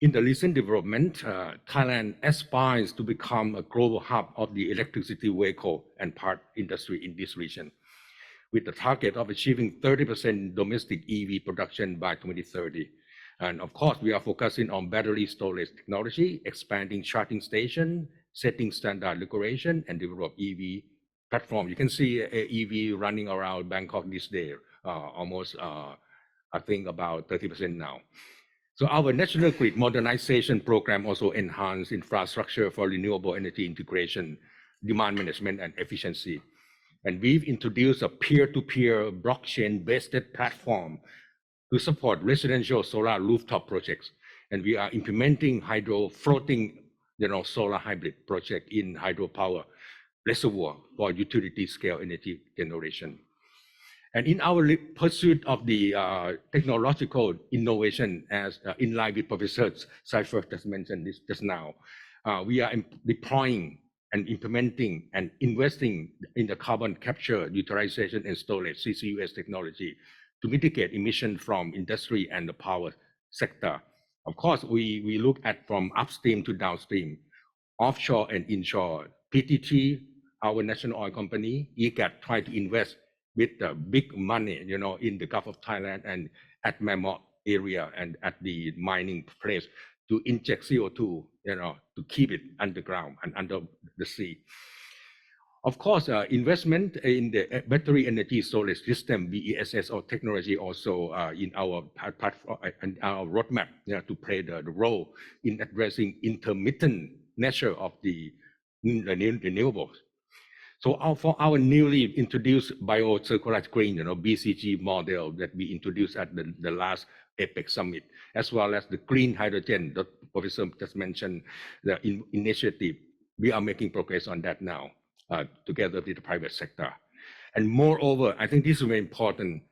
Speaker 5: in the recent development, Thailand aspires to become a global hub of the electricity vehicle and part industry in this region, with the target of achieving 30% domestic EV production by 2030. And of course, we are focusing on battery storage technology, expanding charging station, setting standard regulation, and develop EV platform. You can see a EV running around Bangkok this day, almost, I think about 30% now. So our national grid modernization program also enhanced infrastructure for renewable energy integration, demand management, and efficiency. And we've introduced a peer-to-peer blockchain-based platform to support residential solar rooftop projects. And we are implementing hydro floating, solar hybrid project in hydropower reservoir for utility scale energy generation. And in our pursuit of the technological innovation, as in line with Professor Seifert just mentioned this just now, we are deploying and implementing and investing in the carbon capture, utilization, and storage (CCUS) technology to mitigate emission from industry and the power sector. Of course, we look at from upstream to downstream, offshore and inshore. PTT, our national oil company, EGAT, try to invest with big money, in the Gulf of Thailand and at Mammoth area and at the mining place to inject CO2, to keep it underground and under the sea. Of course, investment in the battery energy storage system, BESS or technology also in our and our roadmap, to play the role in addressing intermittent nature of the renewables. So for our newly introduced biocircular green, BCG model that we introduced at the last APEC summit, as well as the green hydrogen that Professor just mentioned, the initiative, we are making progress on that now, together with the private sector. And moreover, I think this is very important,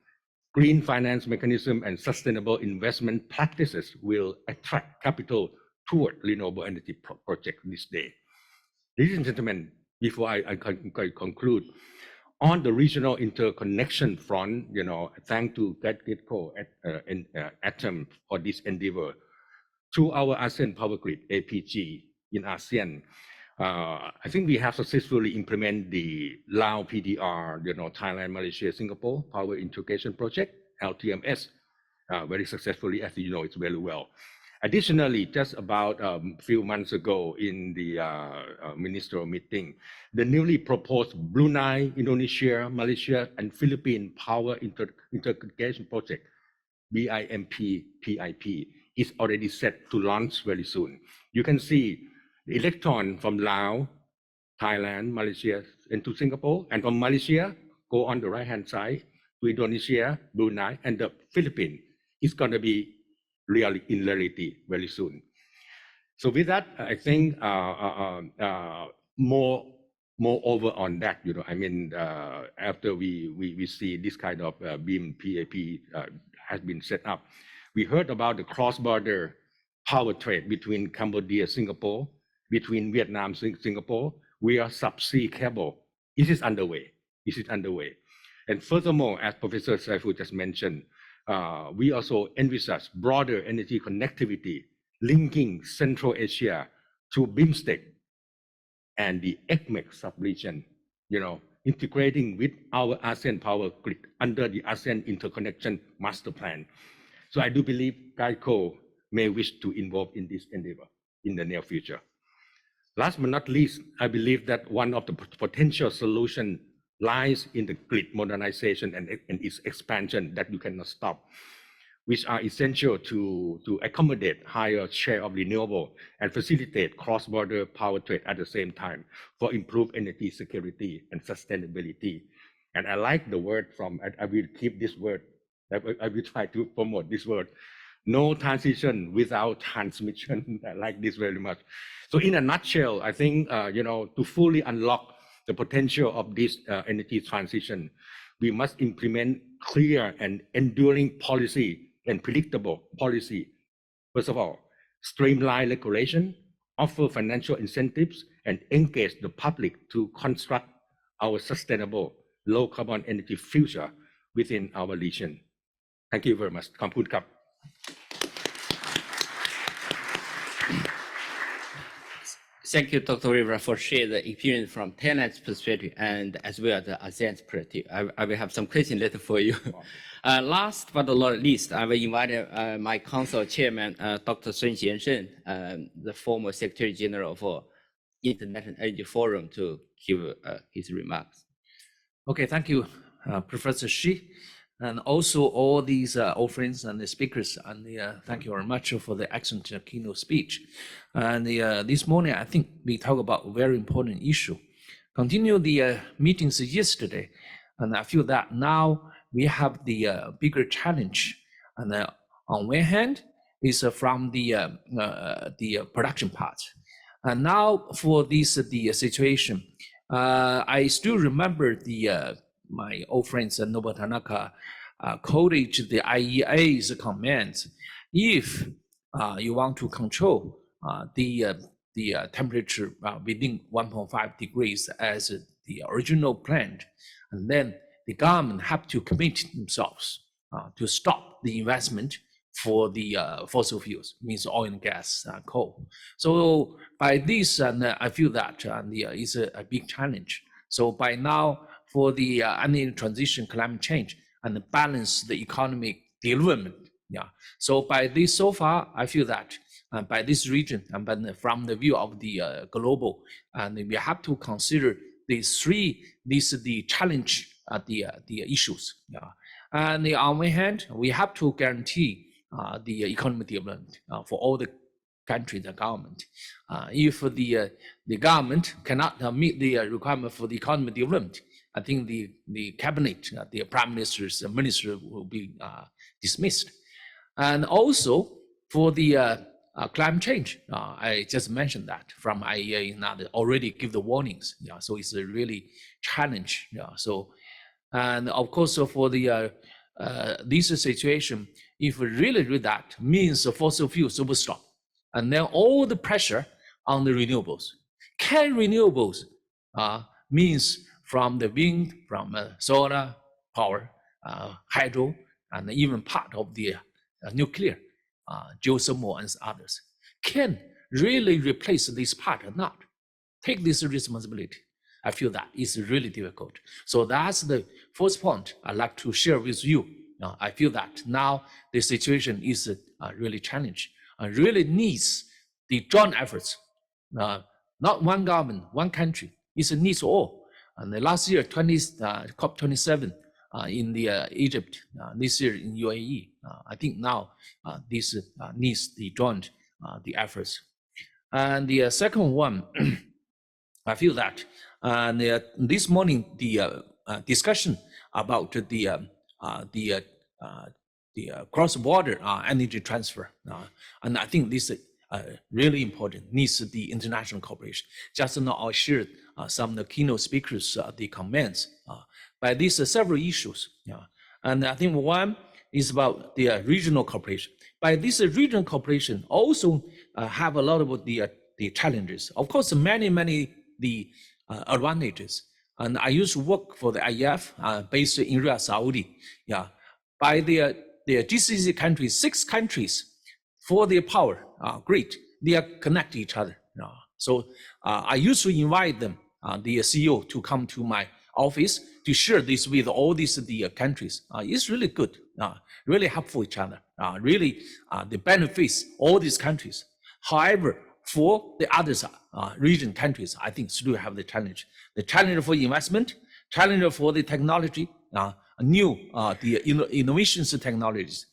Speaker 5: green finance mechanism and sustainable investment practices will attract capital toward renewable energy projects this day. Ladies and gentlemen, before I conclude, on the regional interconnection front, thanks to GEIDCO and ATOM for this endeavor. Through our ASEAN Power Grid, APG, in ASEAN, I think we have successfully implemented the Lao PDR, Thailand, Malaysia, Singapore Power Integration Project, LTMS, very successfully, as you know, it's very well. Additionally, just about a few months ago in the ministerial meeting, the newly proposed Brunei, Indonesia, Malaysia, and Philippines Power Integration Project, BIMP-PIP, is already set to launch very soon. You can see the electron from Laos, Thailand, Malaysia, and to Singapore, and from Malaysia, go on the right-hand side to Indonesia, Brunei, and the Philippines. It's going to be in reality very soon. So with that, I think moreover on that, after we see this kind of BIM PAP has been set up, we heard about the cross-border power trade between Cambodia, Singapore, between Vietnam, Singapore, via subsea cable. This is underway. And furthermore, as Professor Saifu just mentioned, we also envisage broader energy connectivity linking Central Asia to BIMSTEC and the ECMEC sub-region, integrating with our ASEAN Power Grid under the ASEAN Interconnection Master Plan. So I do believe GEIDCO may wish to involve in this endeavor in the near future. Last but not least, I believe that one of the potential solutions lies in the grid modernization and its expansion that you cannot stop, which are essential to accommodate higher share of renewable and facilitate cross-border power trade at the same time for improved energy security and sustainability. And I like the word I will keep this word, I will try to promote this word, no transition without transmission. I like this very much. So in a nutshell, I think, to fully unlock the potential of this energy transition, we must implement clear and enduring policy and predictable policy. First of all, streamline regulation, offer financial incentives, and engage the public to construct our sustainable low carbon energy future within our region. Thank you very much. ขอบคุณครับ
Speaker 1: Thank you, Dr. Rivera, for sharing the experience from Thailand's perspective and as well as the ASEAN's perspective. I will have some questions later for you. Last but not least, I will invite my council chairman, Dr. Sun Xiansheng, the former Secretary General for International Energy Forum, to give his remarks.
Speaker 6: Okay, thank you, Professor Shi, and also all these old friends and the speakers, and thank you very much for the excellent keynote speech. And this morning, I think we talk about a very important issue. Continue the meetings yesterday, and I feel that now we have the bigger challenge And on one hand, is from the production part. And now for this the situation, I still remember my old friends Nobuo Tanaka quoted the IEA's comments. If you want to control the temperature within 1.5 degrees as the original plan, and then the government have to commit themselves to stop the investment for the fossil fuels, means oil and gas, coal. So by this, I feel that is a big challenge. So by now, for the energy transition, climate change, and balance the economic development, yeah. So by this, so far, I feel that by this region, and from the view of the global, and we have to consider these the challenge, the issues, yeah. And on one hand, we have to guarantee the economic development for all the countries and government. If the government cannot meet the requirement for the economic development, I think the cabinet, the prime ministers, the minister will be dismissed. And also for the climate change, I just mentioned that from IEA now they already give the warnings. Yeah, so it's a really challenge. Yeah, so and of course for the this situation, if we really do that, means the fossil fuels will stop, and then all the pressure on the renewables. Can renewables means from the wind, from solar power, hydro, and even part of the nuclear, geothermal and others, can really replace this part or not? Take this responsibility. I feel that it's really difficult. So that's the first point I'd like to share with you. I feel that now the situation is really challenging and really needs the joint efforts. Not one government, one country. It needs all. And the last year, COP27 in the Egypt, this year in UAE. I think now this needs the joint the efforts. And the second one, I feel that this morning the discussion about the cross-border energy transfer, and I think this is really important. Needs the international cooperation. Just now I shared some of the keynote speakers the comments by these several issues. And I think one is about the regional cooperation. By this regional cooperation also have a lot of the challenges. Of course, many the advantages. And I used to work for the IEF based in Riyadh, Saudi. Yeah, by the GCC countries, 6 countries for their power grid, they are connect each other. So I used to invite them, the CEO, to come to my office to share this with all these the countries. It's really good, really helpful each other. Really, the benefits all these countries. However, for the others region countries, I think still have the challenge. The challenge for investment, challenge for the technology, new the innovations technologies.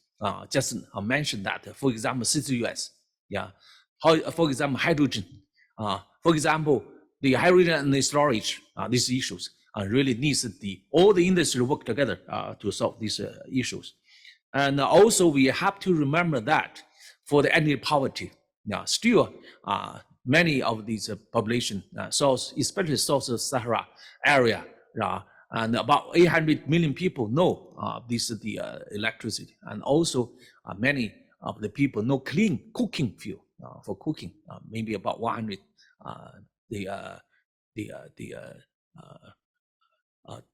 Speaker 6: Just mentioned that, for example, CCUS, yeah. For example, hydrogen, for example, the hydrogen and the storage, these issues really needs all the industry work together to solve these issues. And also we have to remember that for the energy poverty, still many of these population, especially South Sahara area, and about 800 million people know this is the electricity, and also many of the people know clean cooking fuel for cooking. Maybe about 100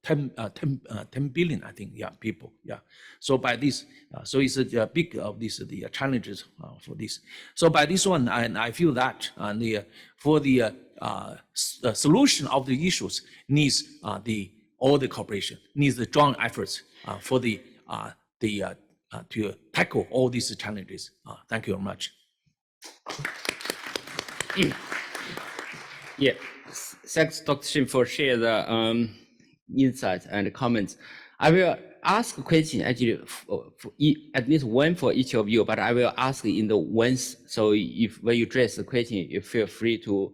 Speaker 6: 10 billion, I think, people, So by this, so it's a big of these the challenges for this. So by this one, and I feel that for the solution of the issues needs all the cooperation, needs the joint efforts for the to tackle all these challenges. Thank you very much.
Speaker 1: Yeah, thanks, Dr. Shin, for sharing the insights and comments. I will ask a question actually at least one for each of you, but I will ask in the ones. So if when you address the question, you feel free to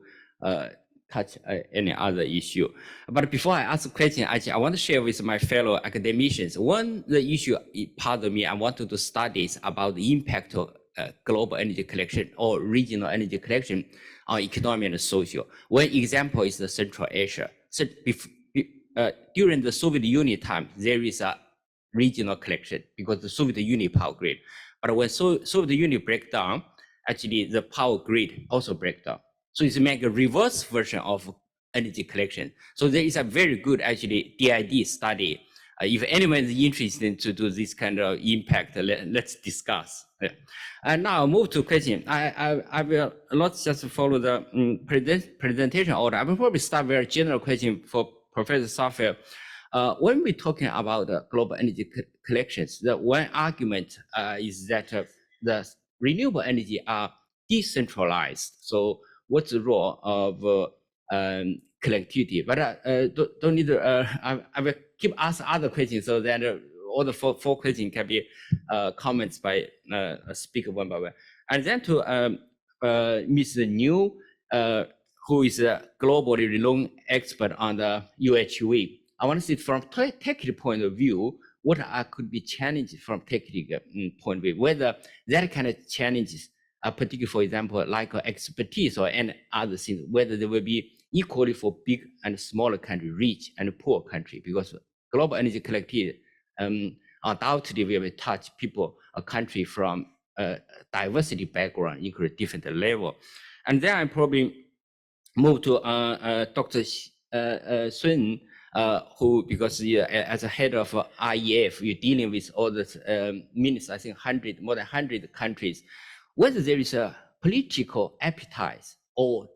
Speaker 1: touch any other issue. But before I ask a question, actually, I want to share with my fellow academicians. The issue part of me, I wanted to study is about the impact of global energy collection or regional energy collection on economy and social. One example is the Central Asia. So during the Soviet Union time, there is a regional collection because the Soviet Union power grid. But when Soviet Union break down, actually the power grid also break down. So it's make a reverse version of energy collection. So there is a very good actually DID study. If anyone is interested to do this kind of impact, let's discuss. Yeah. And now move to question. I will not just follow the presentation order. I will probably start very general question for Professor Safir. When we're talking about global energy collections, the one argument is that the renewable energy are decentralized. So what's the role of collectivity? But don't need to, I will keep asking other questions so that all the four questions can be comments by speaker one by one. And then to Ms. New, who is a globally renowned expert on the UHV. I want to see from technical point of view, what could be challenges from technical point of view, whether that kind of challenges are particular, for example, like expertise or any other things, whether they will be equally for big and smaller country, rich and poor country, because global energy collective undoubtedly will touch people, a country from diversity background, including different level. And then I probably move to Dr. Sun, who, because as a head of IEF, you're dealing with all the minutes, I think more than 100 countries, whether there is a political appetite or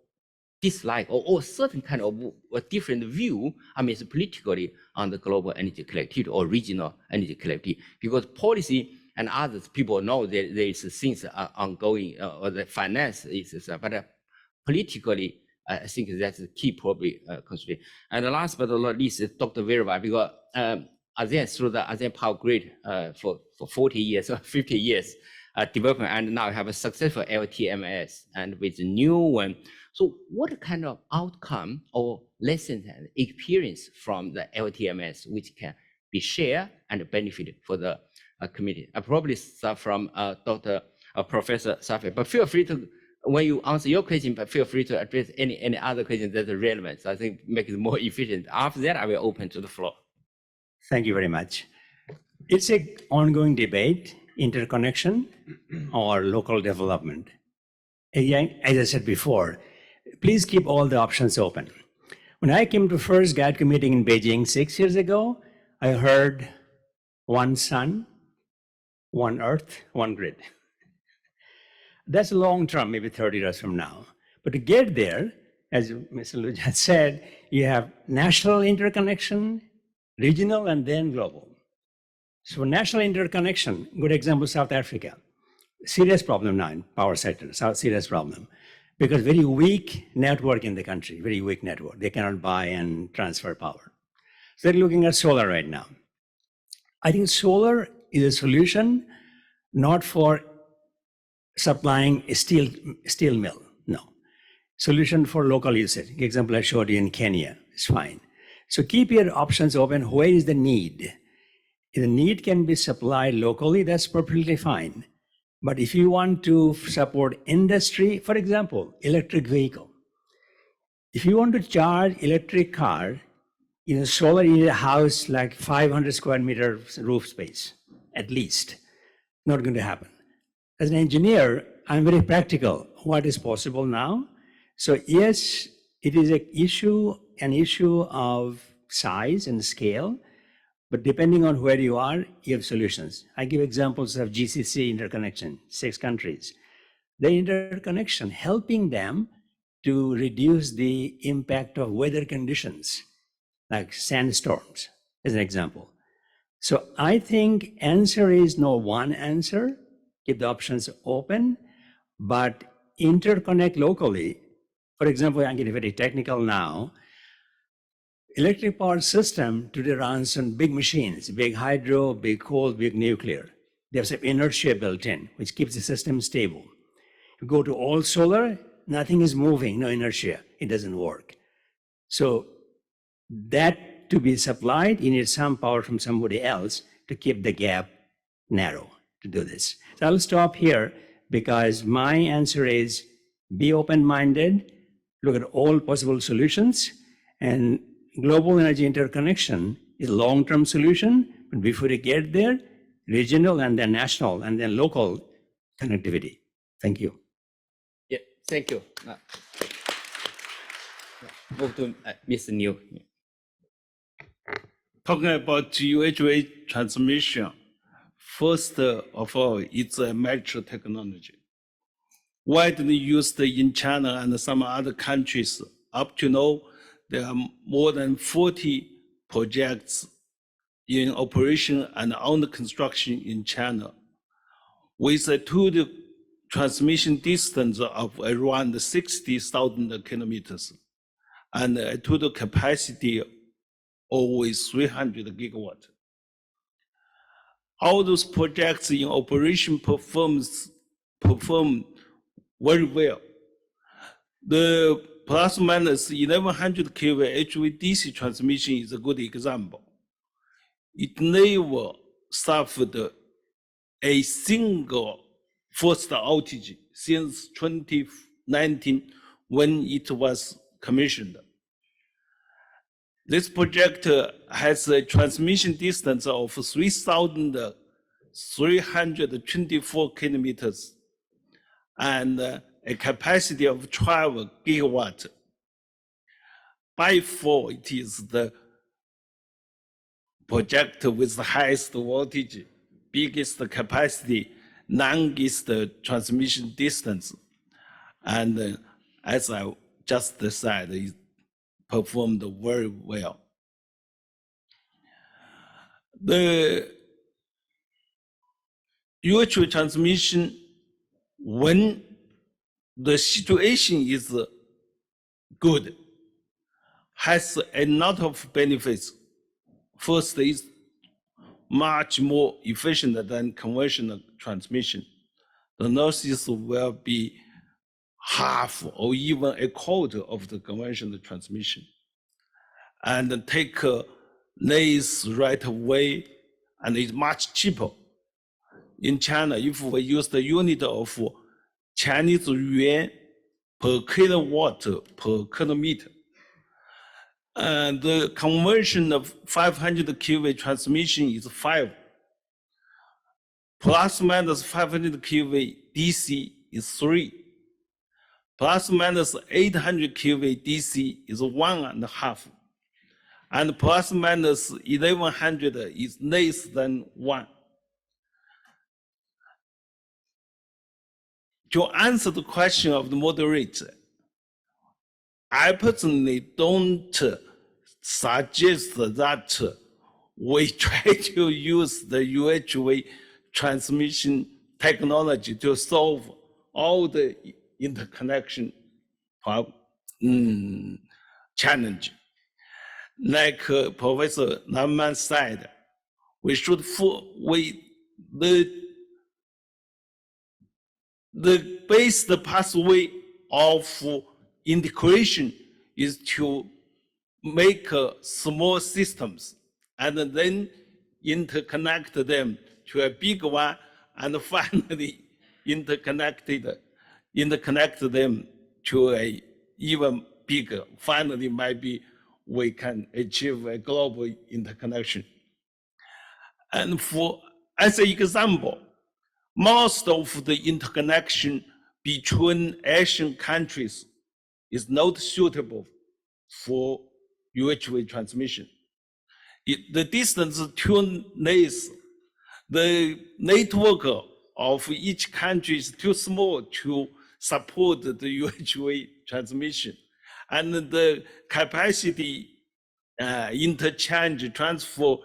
Speaker 1: dislike or certain kind of a different view, I mean, it's politically on the global energy collectivity or regional energy collectivity, because policy and others, people know there is things are ongoing or the finance is, but politically, I think that's the key probably consideration. And the last but not least is Dr. Virva, because ASEAN through the ASEAN Power Grid for 40 years or 50 years development, and now have a successful LTMS and with the new one. So what kind of outcome or lessons and experience from the LTMS which can be shared and benefited for the community? I probably start from Professor Safir, but feel free to, when you answer your question, but feel free to address any other questions that are relevant. So I think make it more efficient. After that, I will open to the floor.
Speaker 4: Thank you very much. It's an ongoing debate, interconnection or local development. Again, as I said before, please keep all the options open. When I came to first GEIDCO meeting in Beijing 6 years ago, I heard one sun, one earth, one grid. That's long term, maybe 30 years from now. But to get there, as Mr. Lu just said, you have national interconnection, regional, and then global. So national interconnection, good example, South Africa. Serious problem now in power sector, serious problem. Because very weak network in the country, very weak network. They cannot buy and transfer power. So they're looking at solar right now. I think solar is a solution, not for supplying a steel mill, no. Solution for local usage. The example I showed you in Kenya is fine. So keep your options open. Where is the need? If the need can be supplied locally, that's perfectly fine. But if you want to support industry, for example, electric vehicle. If you want to charge electric car, in a solar, you need a house like 500 square meter roof space, at least. Not going to happen. As an engineer, I'm very practical. What is possible now? So yes, it is an issue of size and scale, but depending on where you are, you have solutions. I give examples of GCC interconnection, 6 countries. The interconnection helping them to reduce the impact of weather conditions, like sandstorms, as an example. So I think answer is no one answer. Keep the options open, but interconnect locally. For example, I'm getting very technical now. Electric power system today runs on big machines, big hydro, big coal, big nuclear. There's some inertia built in, which keeps the system stable. You go to all solar, nothing is moving, no inertia, it doesn't work. So that to be supplied, you need some power from somebody else to keep the gap narrow to do this. So I'll stop here because my answer is be open-minded, look at all possible solutions, and global energy interconnection is a long-term solution, but before you get there, regional and then national and then local connectivity. Thank you.
Speaker 1: Yeah, thank you. Move to Mr. New.
Speaker 3: Talking about UHV transmission, first of all, it's a mature technology. Widely used in China and some other countries. Up to now, there are more than 40 projects in operation and under construction in China, with a total transmission distance of around 60,000 kilometers and a total capacity always 300 gigawatts. All those projects in operation perform very well. The plus minus 1100 kV HVDC transmission is a good example. It never suffered a single forced outage since 2019 when it was commissioned. This project has a transmission distance of 3,324 kilometers and a capacity of 12 gigawatts. By far, it is the project with the highest voltage, biggest capacity, longest transmission distance. And as I just said, it performed very well. The UHV transmission, when the situation is good, has a lot of benefits. First, is much more efficient than conventional transmission. The losses will be half or even a quarter of the conventional transmission. And take lays right away, and it's much cheaper. In China, if we use the unit of Chinese yuan per kilowatt per kilometer, and the conversion of 500 kV transmission is 5. Plus minus 500 kV DC is 3. Plus minus 800 kV DC is 1.5. And plus minus 1100 is less than 1. To answer the question of the moderator, I personally don't suggest that we try to use the UHV transmission technology to solve all the interconnection challenge. Like Professor Lamman said, we should the best pathway of integration is to make small systems and then interconnect them to a big one, and finally interconnect them to a even bigger. Finally, maybe we can achieve a global interconnection. And as an example, most of the interconnection between Asian countries is not suitable for UHV transmission. The distance is too less. The network of each country is too small to support the UHV transmission. And the capacity interchange transfer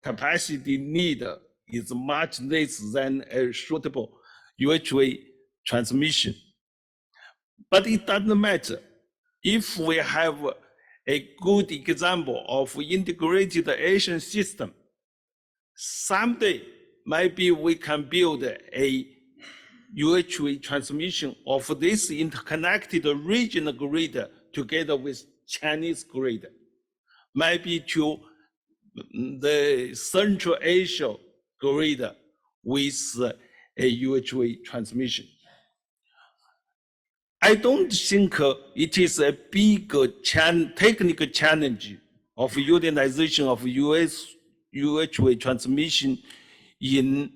Speaker 3: capacity need is much less than a suitable UHV transmission. But it doesn't matter. If we have a good example of integrated Asian system, someday maybe we can build a UHV transmission of this interconnected regional grid together with Chinese grid, maybe to the Central Asia grid with a UHV transmission. I don't think it is a big technical challenge of utilization of UHV transmission in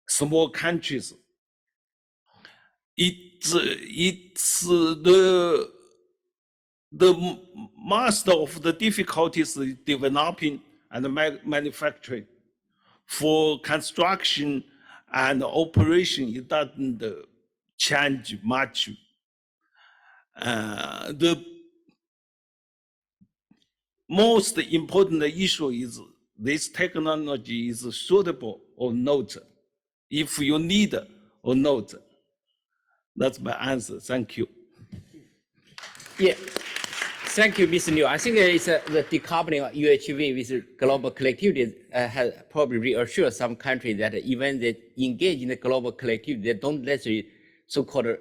Speaker 3: small countries. It's the master of the difficulties developing and manufacturing. For construction and operation, it doesn't change much. The most important issue is this technology is suitable or not. If you need or not. That's my answer. Thank you.
Speaker 1: Yeah. Thank you, Mr. Liu. I think it's the decoupling of UHV with global collectivity has probably reassured some countries that even they engage in the global collectivity, they don't necessarily so-called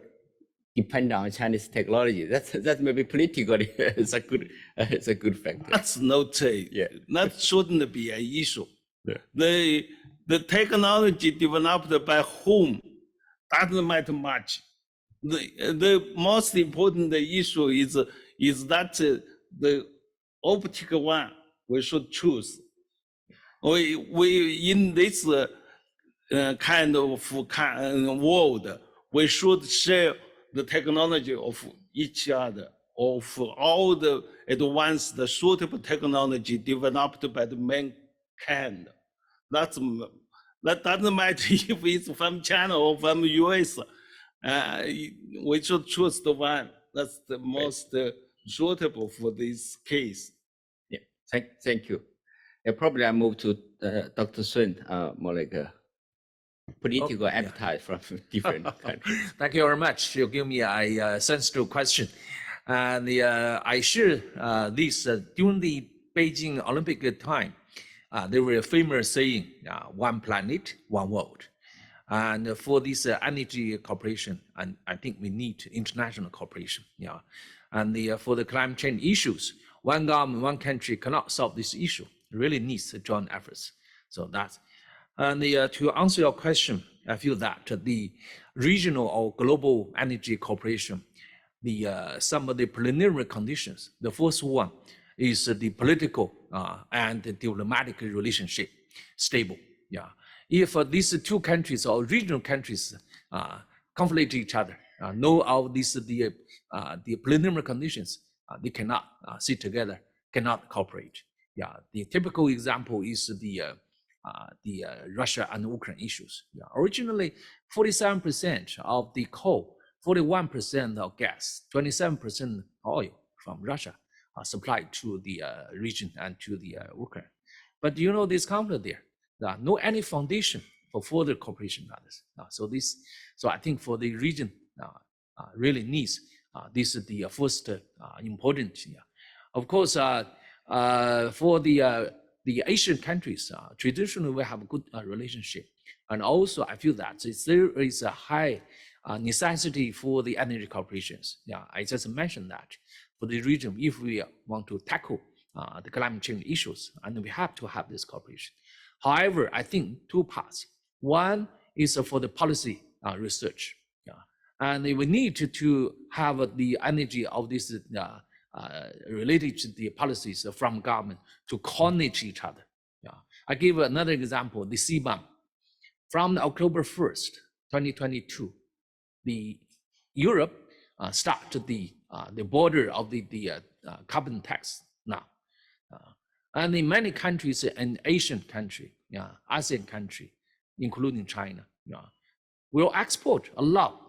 Speaker 1: depend on Chinese technology. That may be politically it's a good factor.
Speaker 3: That's not that shouldn't be an issue.
Speaker 1: Yeah.
Speaker 3: The technology developed by whom doesn't matter much. The most important issue is that the optical one we should choose. We in this kind of world, we should share the technology of each other, of all the advanced, the suitable technology developed by the mankind. That doesn't matter if it's from China or from US. We should choose the one that's the most suitable for this case.
Speaker 1: Yeah, thank you. Probably I move to Dr. Sun, more like a political appetite from different countries.
Speaker 6: Thank you very much. You give me a sensitive question. And I share this during the Beijing Olympic time. There were a famous saying, one planet, one world. And for this energy cooperation, and I think we need international cooperation. Yeah. And for the climate change issues, one government, one country cannot solve this issue. It really needs joint efforts. So that's, and to answer your question, I feel that the regional or global energy cooperation, some of the preliminary conditions. The first one is the political and the diplomatic relationship stable. Yeah, if these two countries or regional countries conflict each other, know of the preliminary conditions, they cannot sit together, cannot cooperate. Yeah, the typical example is the Russia and Ukraine issues. Yeah, originally 47% of the coal, 41% of gas, 27% oil from Russia are supplied to the region and to the Ukraine. But you know, this conflict there, no any foundation for further cooperation on this. So I think for the region really needs this is the first important. Yeah. Of course, for the Asian countries, traditionally we have a good relationship. And also I feel that there is a high necessity for the energy cooperations. Yeah, I just mentioned that for the region, if we want to tackle the climate change issues, and we have to have this cooperation. However, I think two parts. One is for the policy research. Yeah, and we need to have the energy of this related to the policies from government to coordinate each other. Yeah. I give another example, the CBAM. From October 1st, 2022, the Europe started the border of the carbon tax now. And in many countries, an Asian country, ASEAN country, including China, will export a lot,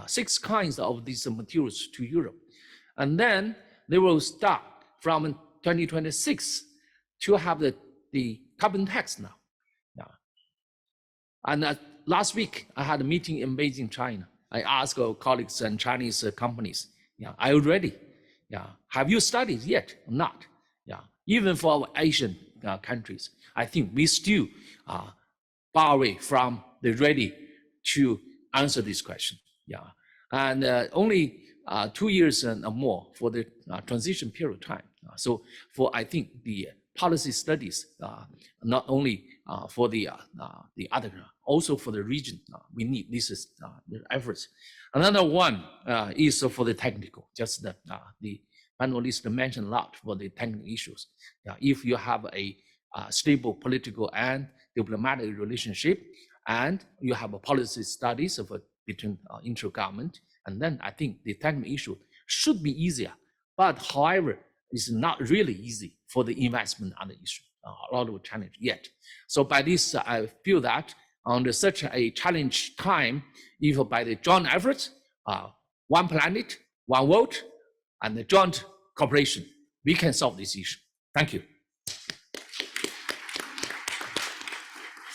Speaker 6: 6 kinds of these materials to Europe. And then they will start from 2026 to have the carbon tax now. Yeah. And last week, I had a meeting in Beijing, China. I asked our colleagues and Chinese companies, are you ready? Yeah. Have you studied yet? Not. Yeah. Even for our Asian countries, I think we still far away from the ready to answer this question. Yeah. And only 2 years and more for the transition period of time. So for, I think, the policy studies, not only for the other, also for the region, we need this is the efforts. Another one is for the technical, just the panelists mentioned a lot for the technical issues. If you have a stable political and diplomatic relationship, and you have a policy studies of between intergovernment, and then I think the technical issue should be easier. But however, it's not really easy for the investment on the issue. A lot of challenge yet. So by this, I feel that under such a challenge time, if by the joint efforts, one planet, one vote, and the joint cooperation, we can solve this issue. Thank you.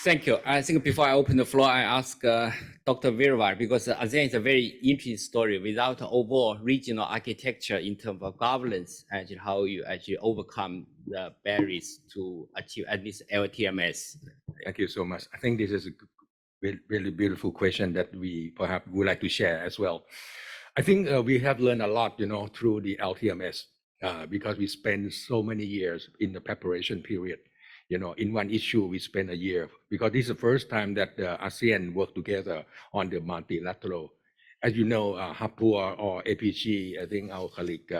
Speaker 1: Thank you. I think before I open the floor, I ask Dr. Virwar, because ASEAN is a very interesting story. Without overall regional architecture in terms of governance, actually how you actually overcome the barriers to achieve at least LTMS.
Speaker 5: Thank you so much. I think this is a really beautiful question that we perhaps would like to share as well. I think we have learned a lot, through the LTMS, because we spent so many years in the preparation period. In one issue, we spent a year, because this is the first time that the ASEAN worked together on the multilateral. As you know, Hapur or APG, I think our colleague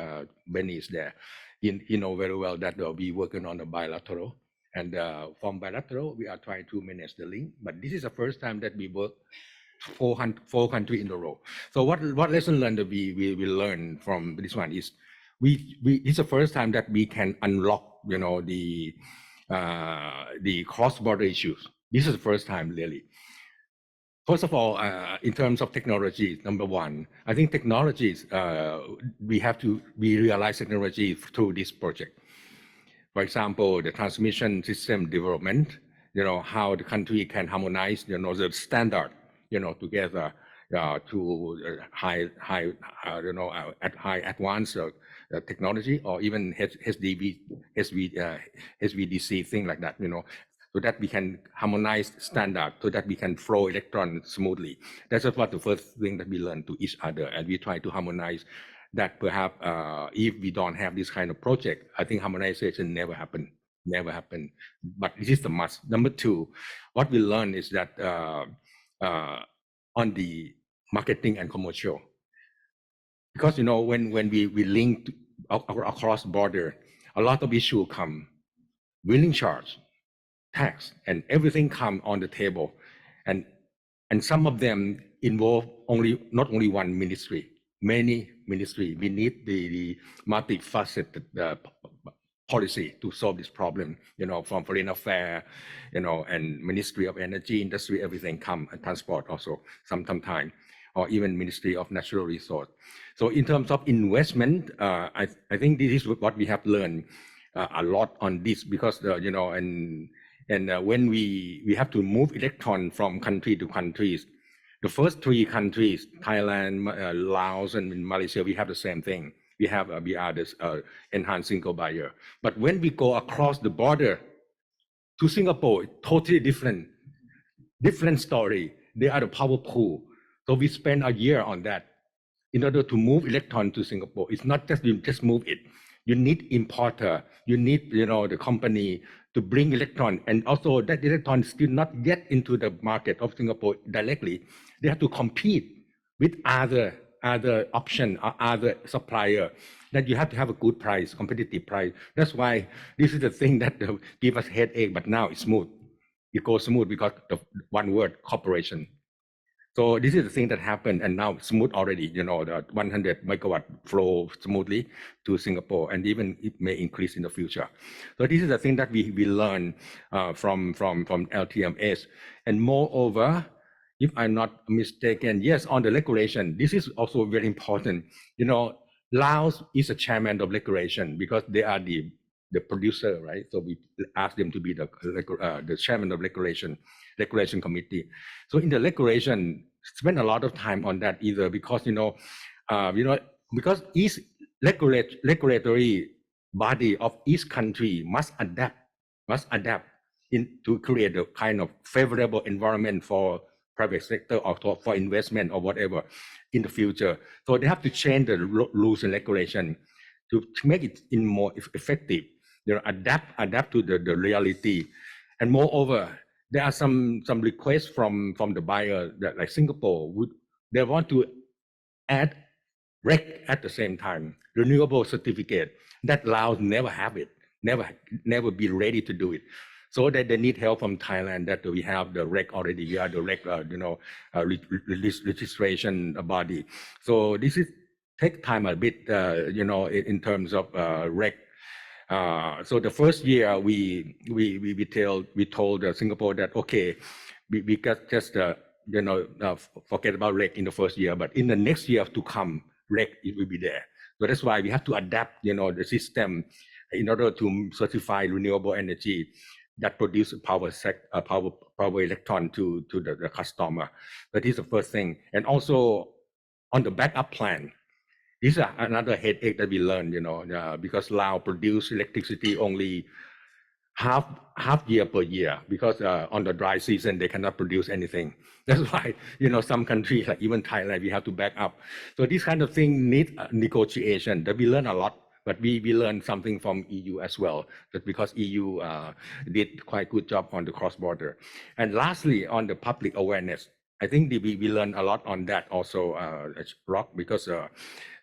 Speaker 5: Benny is there. He know very well that we working on the bilateral. And from bilateral, we are trying to manage the link. But this is the first time that we work four countries in a row. So what lesson learned that we learn from this one is, it's the first time that we can unlock, the cross-border issues. This is the first time, really. First of all, in terms of technology, number one, I think technologies, we realize technology through this project. For example, the transmission system development, how the country can harmonize, the standard, together to high advanced technology, or even HVDC, thing like that, so that we can harmonize standard, so that we can flow electrons smoothly. That's what the first thing that we learn to each other, and we try to harmonize that. Perhaps if we don't have this kind of project, I think harmonization never happen. But this is the must. Number two, what we learn is that on the marketing and commercial, because when we link across border, a lot of issues come, billing charge, tax, and everything come on the table, and some of them involve not only one ministry, many ministry. We need the multifaceted policy to solve this problem, from foreign affairs, and Ministry of Energy, Industry, everything come, and transport also sometimes, or even Ministry of Natural Resource. So in terms of investment, I think this is what we have learned a lot on this, because when we have to move electron from country to countries, the first three countries, Thailand, Laos, and Malaysia, we have the same thing. We are this enhanced single buyer. But when we go across the border to Singapore, totally different story. They are the power pool. So we spend a year on that in order to move electron to Singapore. It's not just you just move it. You need importer. You need the company to bring electron, and also that electron still not get into the market of Singapore directly. They have to compete with other option or other supplier. That you have to have a good price, competitive price. That's why this is the thing that give us headache. But now it's smooth. It goes smooth because of one word, cooperation. So this is the thing that happened, and now smooth already. The 100 megawatt flow smoothly to Singapore, and even it may increase in the future. So this is the thing that we learn from LTMS, and moreover, if I'm not mistaken, yes, on the regulation, this is also very important. Laos is a chairman of regulation because they are the producer, right? So we ask them to be the chairman of regulation committee. So in the regulation, spend a lot of time on that either because because each regulatory body of each country must adapt to create a kind of favorable environment for private sector or for investment or whatever in the future. So they have to change the rules and regulation to make it more effective. Adapt to the reality, and moreover, there are some requests from the buyer that like Singapore they want to add REC at the same time, renewable certificate. That Laos never have it, never be ready to do it. So that they need help from Thailand, that we have the REC already. We are the REC, registration body. So this is take time a bit, in terms of REC. So the first year we told Singapore that okay, we got just forget about REC in the first year, but in the next year to come, REC it will be there. So that's why we have to adapt, the system in order to certify renewable energy that produce power electron to the customer. That is the first thing. And also on the backup plan, this is another headache that we learned, because Laos produce electricity only half year per year, because on the dry season they cannot produce anything. That's why some countries like even Thailand, we have to back up. So this kind of thing need negotiation. That we learn a lot, but we learned something from EU as well. That because EU did quite good job on the cross border. And lastly, on the public awareness, I think we learned a lot on that also, Rock, because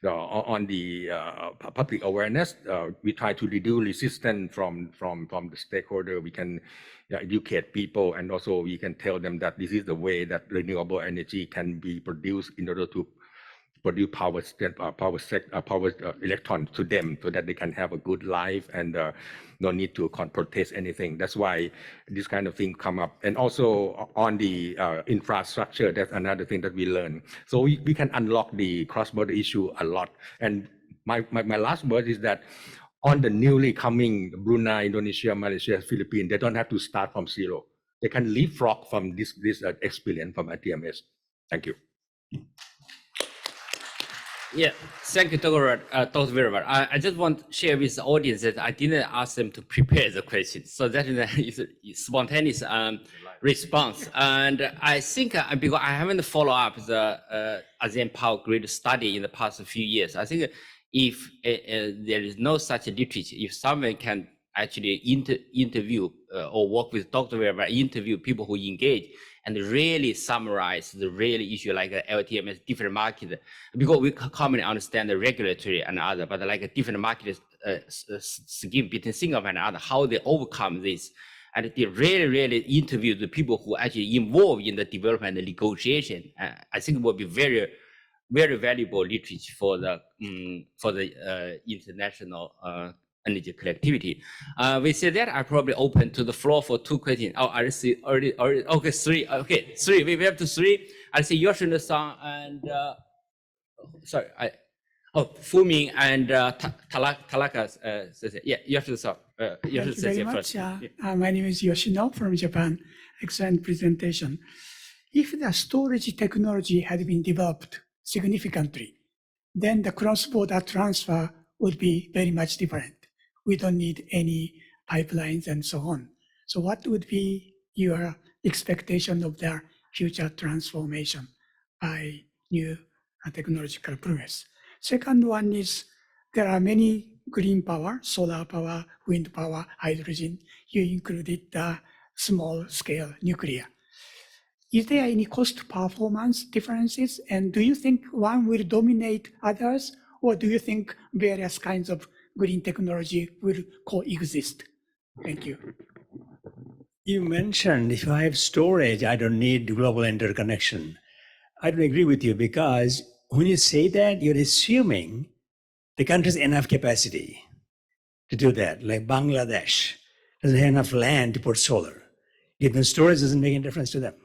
Speaker 5: on the public awareness, we try to reduce resistance from the stakeholder. We can educate people, and also we can tell them that this is the way that renewable energy can be produced in order to produce power electron to them, so that they can have a good life and no need to protest anything. That's why this kind of thing come up. And also on the infrastructure, that's another thing that we learn. So we can unlock the cross-border issue a lot. And my last word is that on the newly coming Brunei, Indonesia, Malaysia, Philippines, they don't have to start from zero. They can leapfrog from this experience from ATMS. Thank you.
Speaker 1: Yeah, thank you, Dr. Weber. I just want to share with the audience that I didn't ask them to prepare the question. So that is a spontaneous response. And I think because I haven't followed up the ASEAN Power Grid study in the past few years, I think if there is no such literature, if someone can actually interview or work with Dr. Weber, interview people who engage and really summarize the real issue like LTMS, different market, because we commonly understand the regulatory and other, but like a different market scheme between Singapore and other, how they overcome this. And they really interview the people who actually involved in the development and negotiation. I think it will be very valuable literature for the international energy collectivity. We say that I probably open to the floor for 2 questions. Oh, I see already. Okay, 3. Okay, 3. We have to 3. I see Yoshino-san and sorry, Fuming and Talaka. Yeah, Yoshino-san.
Speaker 7: Thank you very much. My name is Yoshino from Japan. Excellent presentation. If the storage technology had been developed significantly, then the cross-border transfer would be very much different. We don't need any pipelines and so on. So what would be your expectation of the future transformation by new technological progress? Second one is, there are many green power, solar power, wind power, hydrogen. You included the small scale nuclear. Is there any cost performance differences? And do you think one will dominate others? Or do you think various kinds of green technology will coexist? Thank you.
Speaker 4: You mentioned if I have storage, I don't need global interconnection. I don't agree with you, because when you say that, you're assuming the country has enough capacity to do that. Like Bangladesh doesn't have enough land to put solar. Even storage doesn't make any difference to them.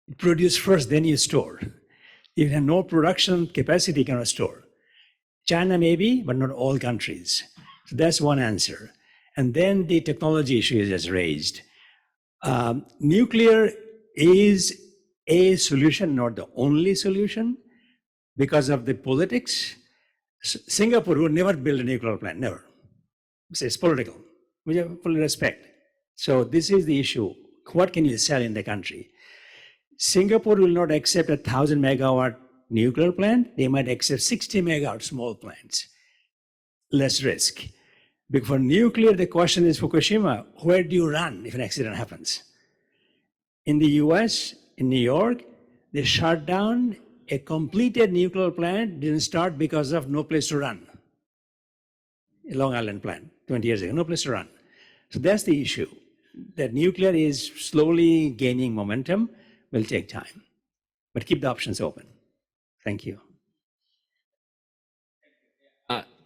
Speaker 4: You produce first, then you store. If you have no production capacity, you cannot store. China maybe, but not all countries. So that's one answer. And then the technology issue is just raised. Nuclear is a solution, not the only solution, because of the politics. Singapore would never build a nuclear plant, never. It's political. We have full respect. So this is the issue. What can you sell in the country? Singapore will not accept 1,000 megawatt nuclear plant. They might accept 60 megawatt small plants. Less risk. Because for nuclear, the question is Fukushima, where do you run if an accident happens? In the US, in New York, they shut down a completed nuclear plant, didn't start because of no place to run. A Long Island plant, 20 years ago, no place to run. So that's the issue. That nuclear is slowly gaining momentum, will take time. But keep the options open. Thank you.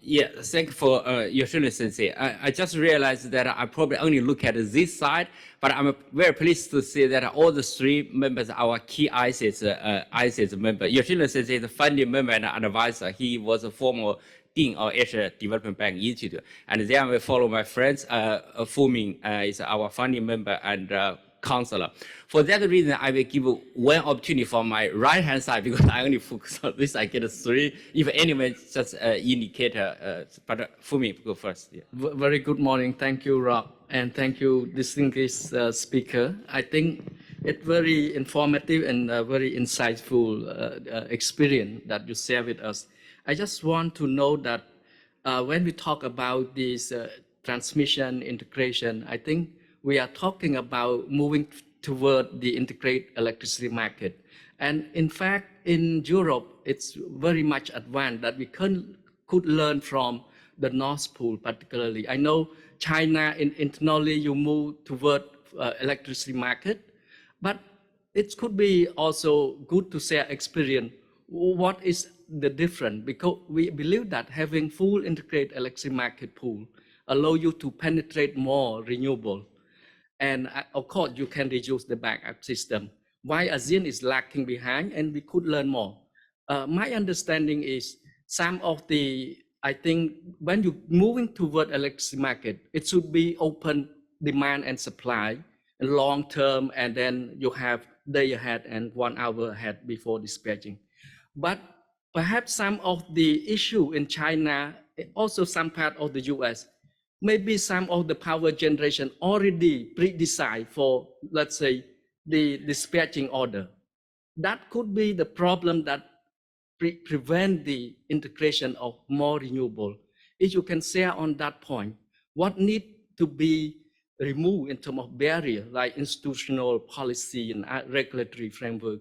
Speaker 1: Yeah, thank you for Yoshino Sensei. I just realized that I probably only look at this side, but I'm very pleased to see that all the three members are our key ISETS member. Yoshino Sensei is a founding member and advisor. He was a former Dean of Asia Development Bank Institute. And then I will follow my friends. Fu Ming is our founding member and counselor. For that reason, I will give one opportunity for my right-hand side because I only focus on this. I get three. If anyone just indicate, but Fu Ming, go first. Yeah.
Speaker 8: Very good morning. Thank you, Rob, and thank you, distinguished speaker. I think it's very informative and very insightful experience that you share with us. I just want to know that when we talk about this transmission integration, I think we are talking about moving toward the integrated electricity market. And in fact, in Europe, it's very much advanced that we could learn from the North Pole particularly. I know China, internally you move toward electricity market, but it could be also good to share experience. What is the difference? Because we believe that having full integrated electricity market pool allow you to penetrate more renewable. And of course, you can reduce the backup system. Why ASEAN is lacking behind, and we could learn more. My understanding is some of the, I think when you're moving toward electricity market, it should be open demand and supply and long term, and then you have day ahead and 1 hour ahead before dispatching. But perhaps some of the issue in China, also some part of the US, maybe some of the power generation already pre-designed for, let's say, the dispatching order. That could be the problem that prevent the integration of more renewable. If you can share on that point, what need to be removed in terms of barrier, like institutional policy and regulatory framework,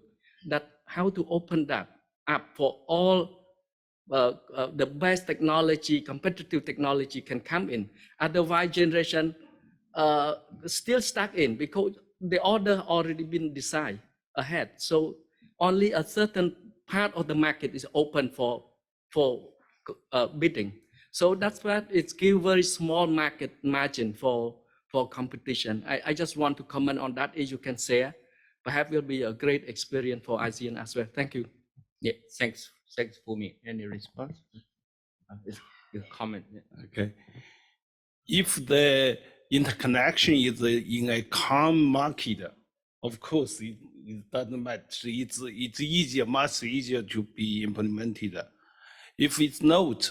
Speaker 8: that how to open that up for all the best technology, competitive technology can come in. Otherwise, generation still stuck in because the order already been designed ahead. So only a certain part of the market is open for bidding. So that's why it's give very small market margin for competition. I just want to comment on that. If you can share, perhaps will be a great experience for ASEAN as well. Thank you.
Speaker 1: Yeah, thanks for me. Any response? Your comment. Yeah.
Speaker 3: Okay. If the interconnection is in a calm market, of course, it doesn't matter. It's easier, much easier to be implemented. If it's not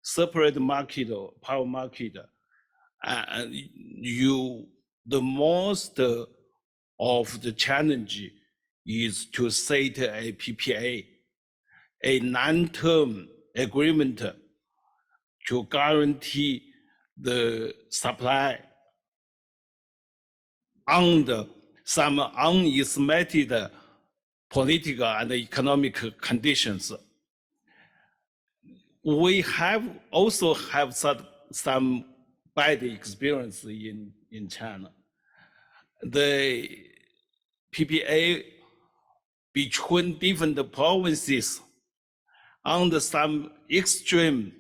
Speaker 3: separate market or power market, the most of the challenge is to set a PPA, a non-term agreement to guarantee the supply under some unestimated political and economic conditions. We also have some bad experience in China. The PPA between different provinces under some extreme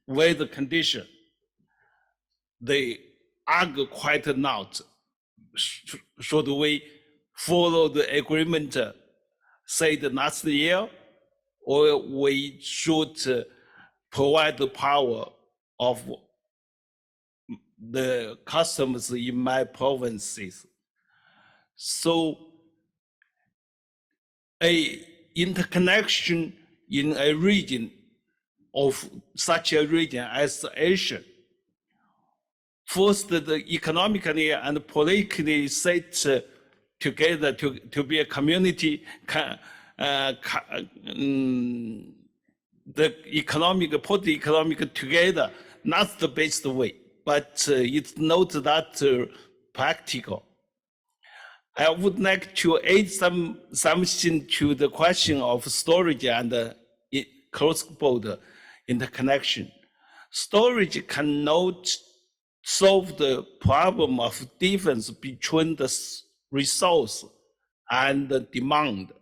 Speaker 3: weather condition, they argue quite a lot. Should we follow the agreement said last year, or we should provide the power of the customers in my provinces? So a interconnection in a region of such a region as Asia, first the economically and politically set together to be a community. The put the economic together, not the best way, but it's not that practical. I would like to add something to the question of storage and cross-border interconnection. Storage cannot solve the problem of difference between the resource and the demand.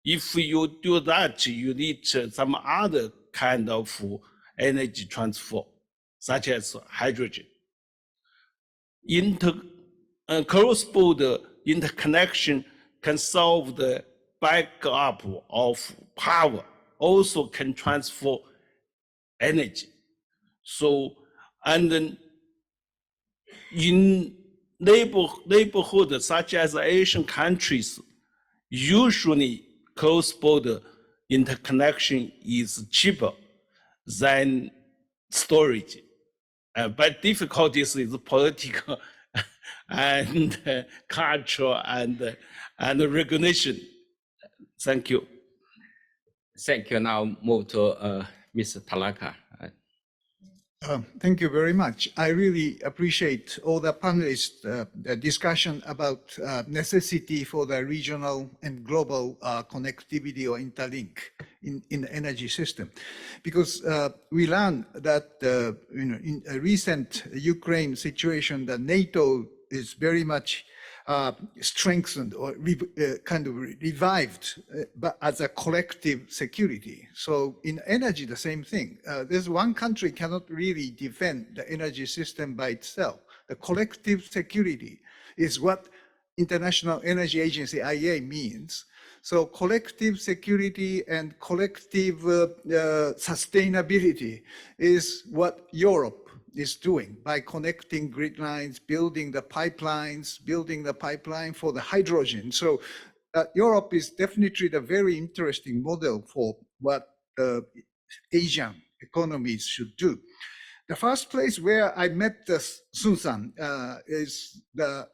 Speaker 3: If you do that, you need some other kind of energy transfer, such as hydrogen. Cross-border interconnection can solve the backup of power, also can transfer energy. So, and then in neighborhood such as Asian countries, usually cross-border interconnection is cheaper than storage. But difficulties is political and cultural and recognition. Thank you.
Speaker 1: Thank you. Now move to Mr. Talaka.
Speaker 9: Thank you very much. I really appreciate all the panelists' discussion about necessity for the regional and global connectivity or interlink in the energy system, because we learned that in a recent Ukraine situation, that NATO is very much strengthened or kind of revived, but as a collective security. So in energy, the same thing. There's one country cannot really defend the energy system by itself. The collective security is what International Energy Agency, IEA, means. So collective security and collective sustainability is what Europe is doing by connecting grid lines, building the pipeline for the hydrogen. So Europe is definitely the very interesting model for what Asian economies should do. The first place where I met Sun-san is the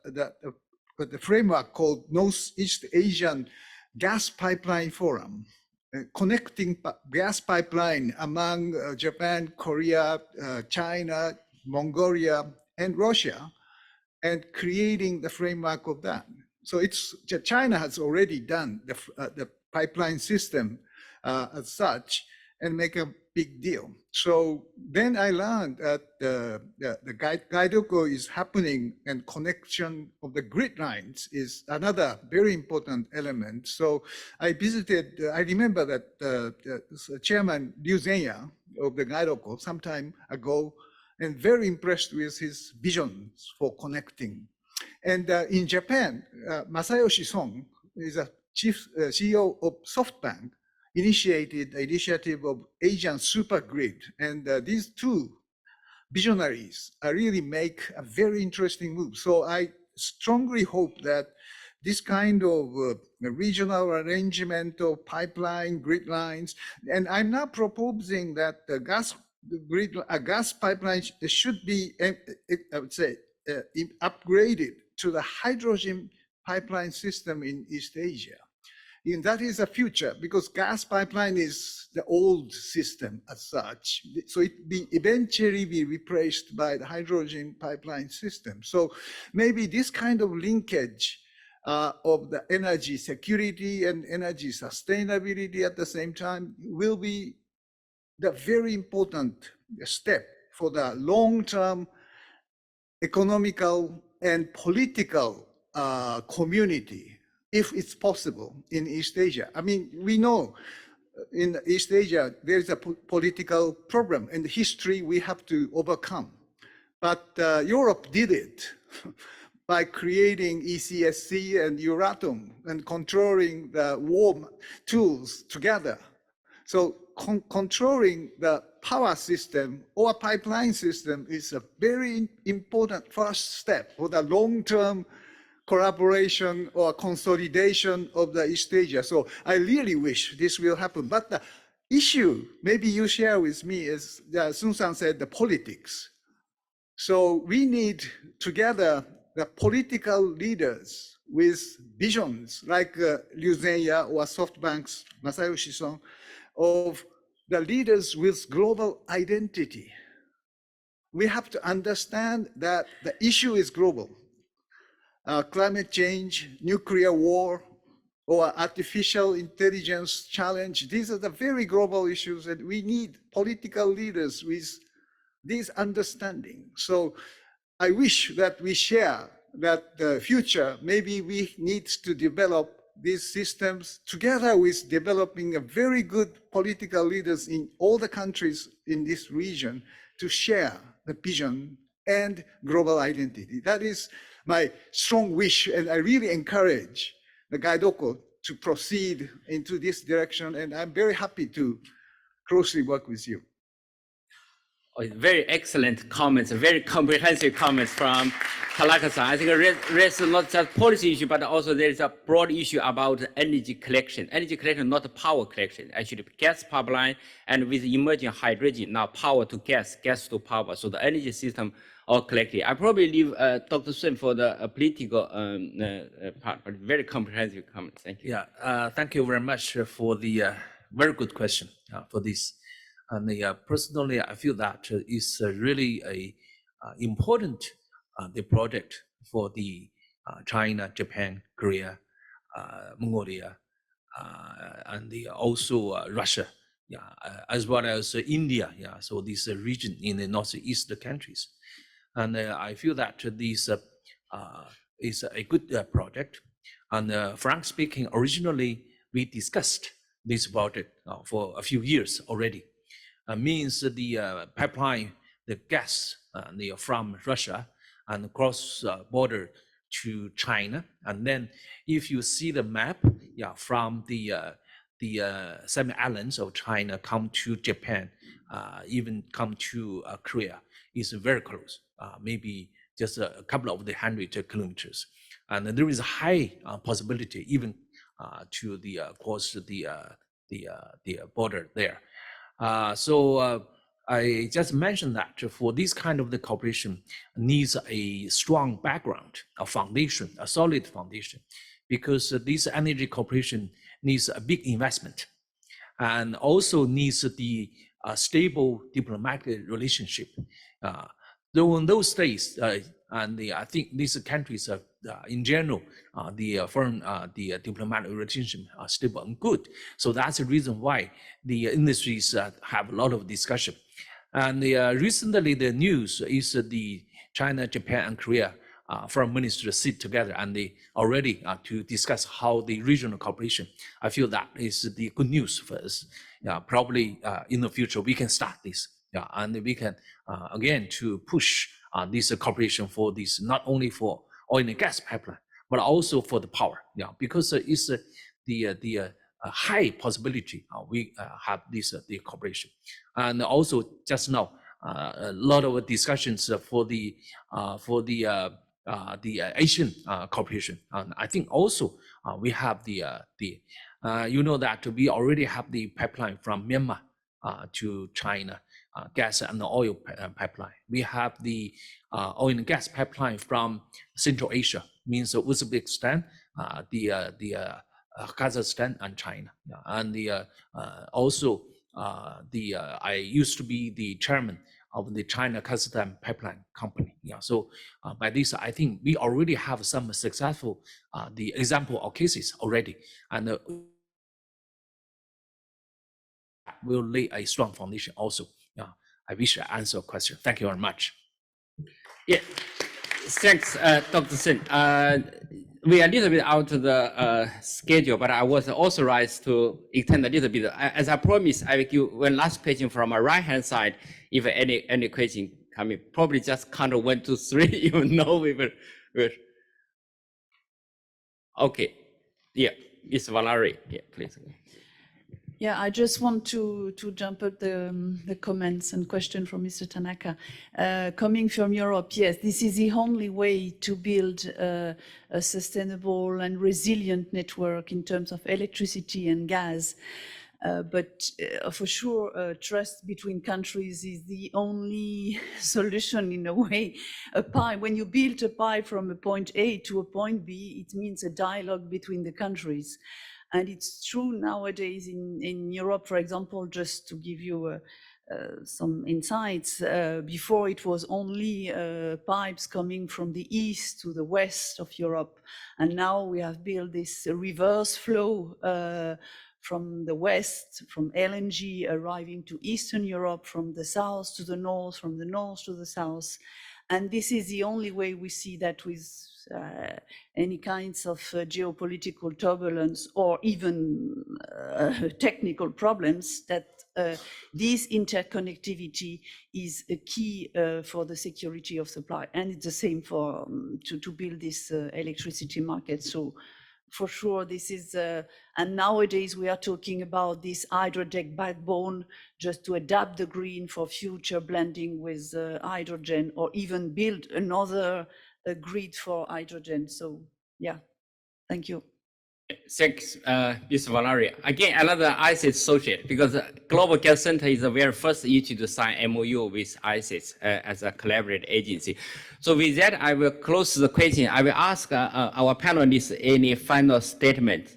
Speaker 9: framework called Northeast Asian Gas Pipeline Forum, connecting gas pipeline among Japan, Korea, China, Mongolia, and Russia, and creating the framework of that. So China has already done the pipeline system as such and make a big deal. So then I learned that the GEIDCO is happening, and connection of the grid lines is another very important element. So I visited, I remember that Chairman Liu Zhenya of the GEIDCO some time ago, and very impressed with his visions for connecting. And in Japan, Masayoshi Son is a CEO of SoftBank, initiated the initiative of Asian Super Grid. And these two visionaries really make a very interesting move. So I strongly hope that this kind of regional arrangement of pipeline, grid lines, and I'm not proposing that the gas pipeline should be, I would say, upgraded to the hydrogen pipeline system in East Asia. And that is a future, because gas pipeline is the old system as such. So it eventually be replaced by the hydrogen pipeline system. So maybe this kind of linkage of the energy security and energy sustainability at the same time will be the very important step for the long-term economical and political community, if it's possible, in East Asia. I mean, we know in East Asia, there's a political problem and history we have to overcome. But Europe did it by creating ECSC and Euratom and controlling the war tools together. So controlling the power system or pipeline system is a very important first step for the long-term collaboration or consolidation of the East Asia. So I really wish this will happen. But the issue, maybe you share with me, is, Sun-san said, the politics. So we need together the political leaders with visions like Liu Zhenya or SoftBank's Masayoshi Son, of the leaders with global identity. We have to understand that the issue is global. Climate change, nuclear war, or artificial intelligence challenge, these are the very global issues, and we need political leaders with this understanding. So I wish that we share that the future, maybe we need to develop these systems together with developing a very good political leaders in all the countries in this region to share the vision and global identity. That is my strong wish, and I really encourage the GEIDCO to proceed into this direction, and I'm very happy to closely work with you.
Speaker 1: Very excellent comments, very comprehensive comments from Tanaka-san. I think there's not just policy issue, but also there is a broad issue about energy collection. Energy collection, not power collection. Actually, gas pipeline, and with emerging hydrogen, now power to gas, gas to power. So the energy system all collected. I probably leave Dr. Sun for the political part, but very comprehensive comments. Thank you.
Speaker 6: Yeah, thank you very much for the very good question for this. And personally, I feel that is really a important the project for the China, Japan, Korea, Mongolia, and also Russia, as well as India. So this region in the northeast countries, and I feel that this is a good project. And frank speaking, originally we discussed this project for a few years already. Means the pipeline, the gas from Russia and cross border to China. And then if you see the map, from the seven islands of China come to Japan, even come to Korea, is very close, maybe just a couple of the 100 kilometers. And there is a high possibility even to the cross the border there. So I just mentioned that for this kind of the cooperation needs a strong background, a foundation, a solid foundation, because this energy cooperation needs a big investment and also needs the stable diplomatic relationship. Though in those days, and I think these countries are in general, the foreign, the diplomatic relationship are stable and good. So that's the reason why the industries have a lot of discussion. And recently the news is the China, Japan, and Korea foreign ministers sit together and they already to discuss how the regional cooperation. I feel that is the good news for us. Probably in the future we can start this. And we can again to push this cooperation for this, not only for oil and gas pipeline, but also for the power. Because it's the high possibility we have this the cooperation. And also just now a lot of discussions for the Asian cooperation. And I think also we have the you know that we already have the pipeline from Myanmar to China. Gas and oil pipeline. We have the oil and gas pipeline from Central Asia, means Uzbekistan, the Kazakhstan, and China. And the also I used to be the chairman of the China Kazakhstan pipeline company. So by this, I think we already have some successful the example or cases already, and will lay a strong foundation also. I wish I answered your question. Thank you very much.
Speaker 1: Yeah, thanks, Dr. Sun. We are a little bit out of the schedule, but I was authorized to extend a little bit. As I promised, I will give one last question from my right-hand side. If any question coming, probably just count 1, 2, 3. You know we will. Okay. Yeah, Ms. Valerie. Yeah, please.
Speaker 10: Yeah, I just want to jump up the comments and question from Mr. Tanaka. Coming from Europe, yes, this is the only way to build a sustainable and resilient network in terms of electricity and gas. But for sure, trust between countries is the only solution in a way. A pipe, when you build a pipe from a point A to a point B, it means a dialogue between the countries. And it's true nowadays in Europe, for example, just to give you some insights, before it was only pipes coming from the east to the west of Europe. And now we have built this reverse flow from the west, from LNG arriving to Eastern Europe, from the south to the north, from the north to the south. And this is the only way we see that with any kinds of geopolitical turbulence or even technical problems, that this interconnectivity is a key for the security of supply. And it's the same for to build this electricity market. So for sure, this is, and nowadays we are talking about this hydrogen backbone just to adapt the green for future blending with hydrogen, or even build another grid for hydrogen. So yeah, thank you.
Speaker 1: Thanks, Ms. Valeria. Again, another ISETS associate, because Global Gas Center is the very first issue to sign MOU with ISETS as a collaborative agency. So with that, I will close the question. I will ask our panelists any final statement.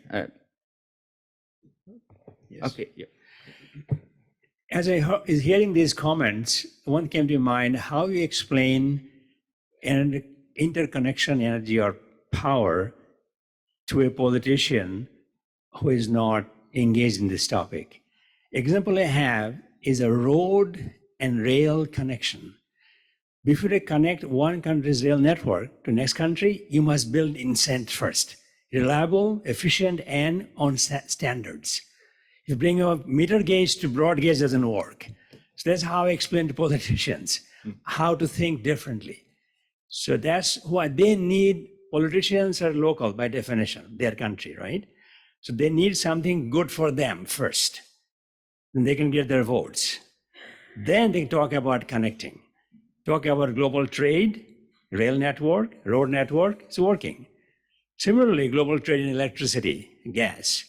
Speaker 4: Yes.
Speaker 1: Okay. Yeah.
Speaker 4: As I is hearing these comments, one came to mind: how you explain an interconnection energy or power to a politician who is not engaged in this topic. Example I have is a road and rail connection. Before you connect one country's rail network to next country, you must build incent first. Reliable, efficient, and on standards. If you bring a meter gauge to broad gauge, doesn't work. So that's how I explain to politicians how to think differently. So that's why they need. Politicians are local by definition, their country, right? So they need something good for them first. Then they can get their votes. Then they talk about connecting. Talk about global trade, rail network, road network, it's working. Similarly, global trade in electricity, gas.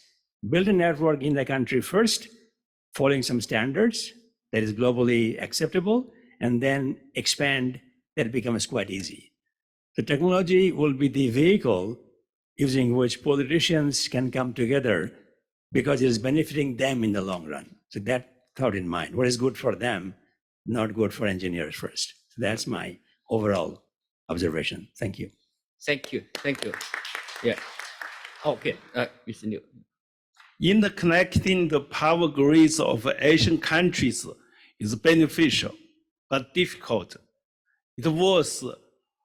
Speaker 4: Build a network in the country first, following some standards that is globally acceptable, and then expand, that becomes quite easy. The technology will be the vehicle using which politicians can come together because it is benefiting them in the long run. So that thought in mind, what is good for them, not good for engineers first. So that's my overall observation. Thank you.
Speaker 1: Thank you. Thank you. Yeah. Okay. Mr. Liu.
Speaker 3: Interconnecting the power grids of Asian countries is beneficial but difficult. It was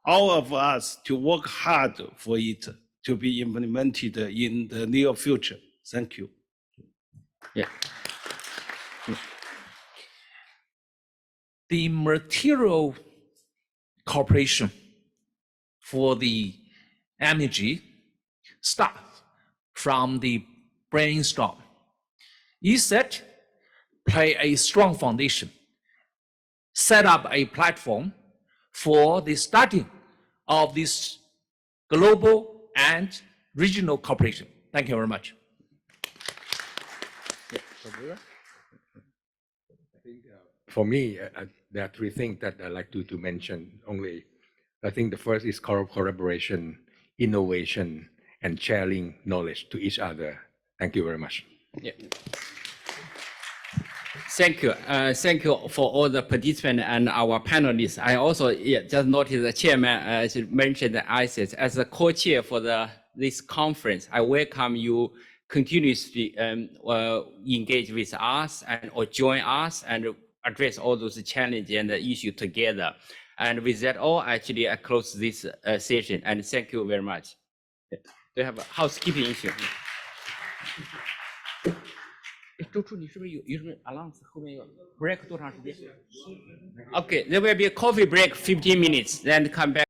Speaker 3: all of us to work hard for it to be implemented in the near future. Thank you.
Speaker 1: Yeah.
Speaker 6: The material cooperation for the energy starts from the brainstorm. ISET play a strong foundation, set up a platform for the starting of this global and regional cooperation. Thank you very much.
Speaker 5: For me, there are three things that I'd like to mention only. I think the first is collaboration, innovation, and sharing knowledge to each other. Thank you very much.
Speaker 1: Yeah. Thank you. Thank you for all the participants and our panelists. I also just noticed the chairman mentioned the ISETS as a co-chair for this conference. I welcome you continuously engage with us or join us and address all those challenges and the issues together. And with that all, actually, I close this session. And thank you very much. Do you have a housekeeping issue? 周处，你是不是有什么 announce 后面有 break 多长时间？ Okay, there will be a coffee break 15 minutes, then come back.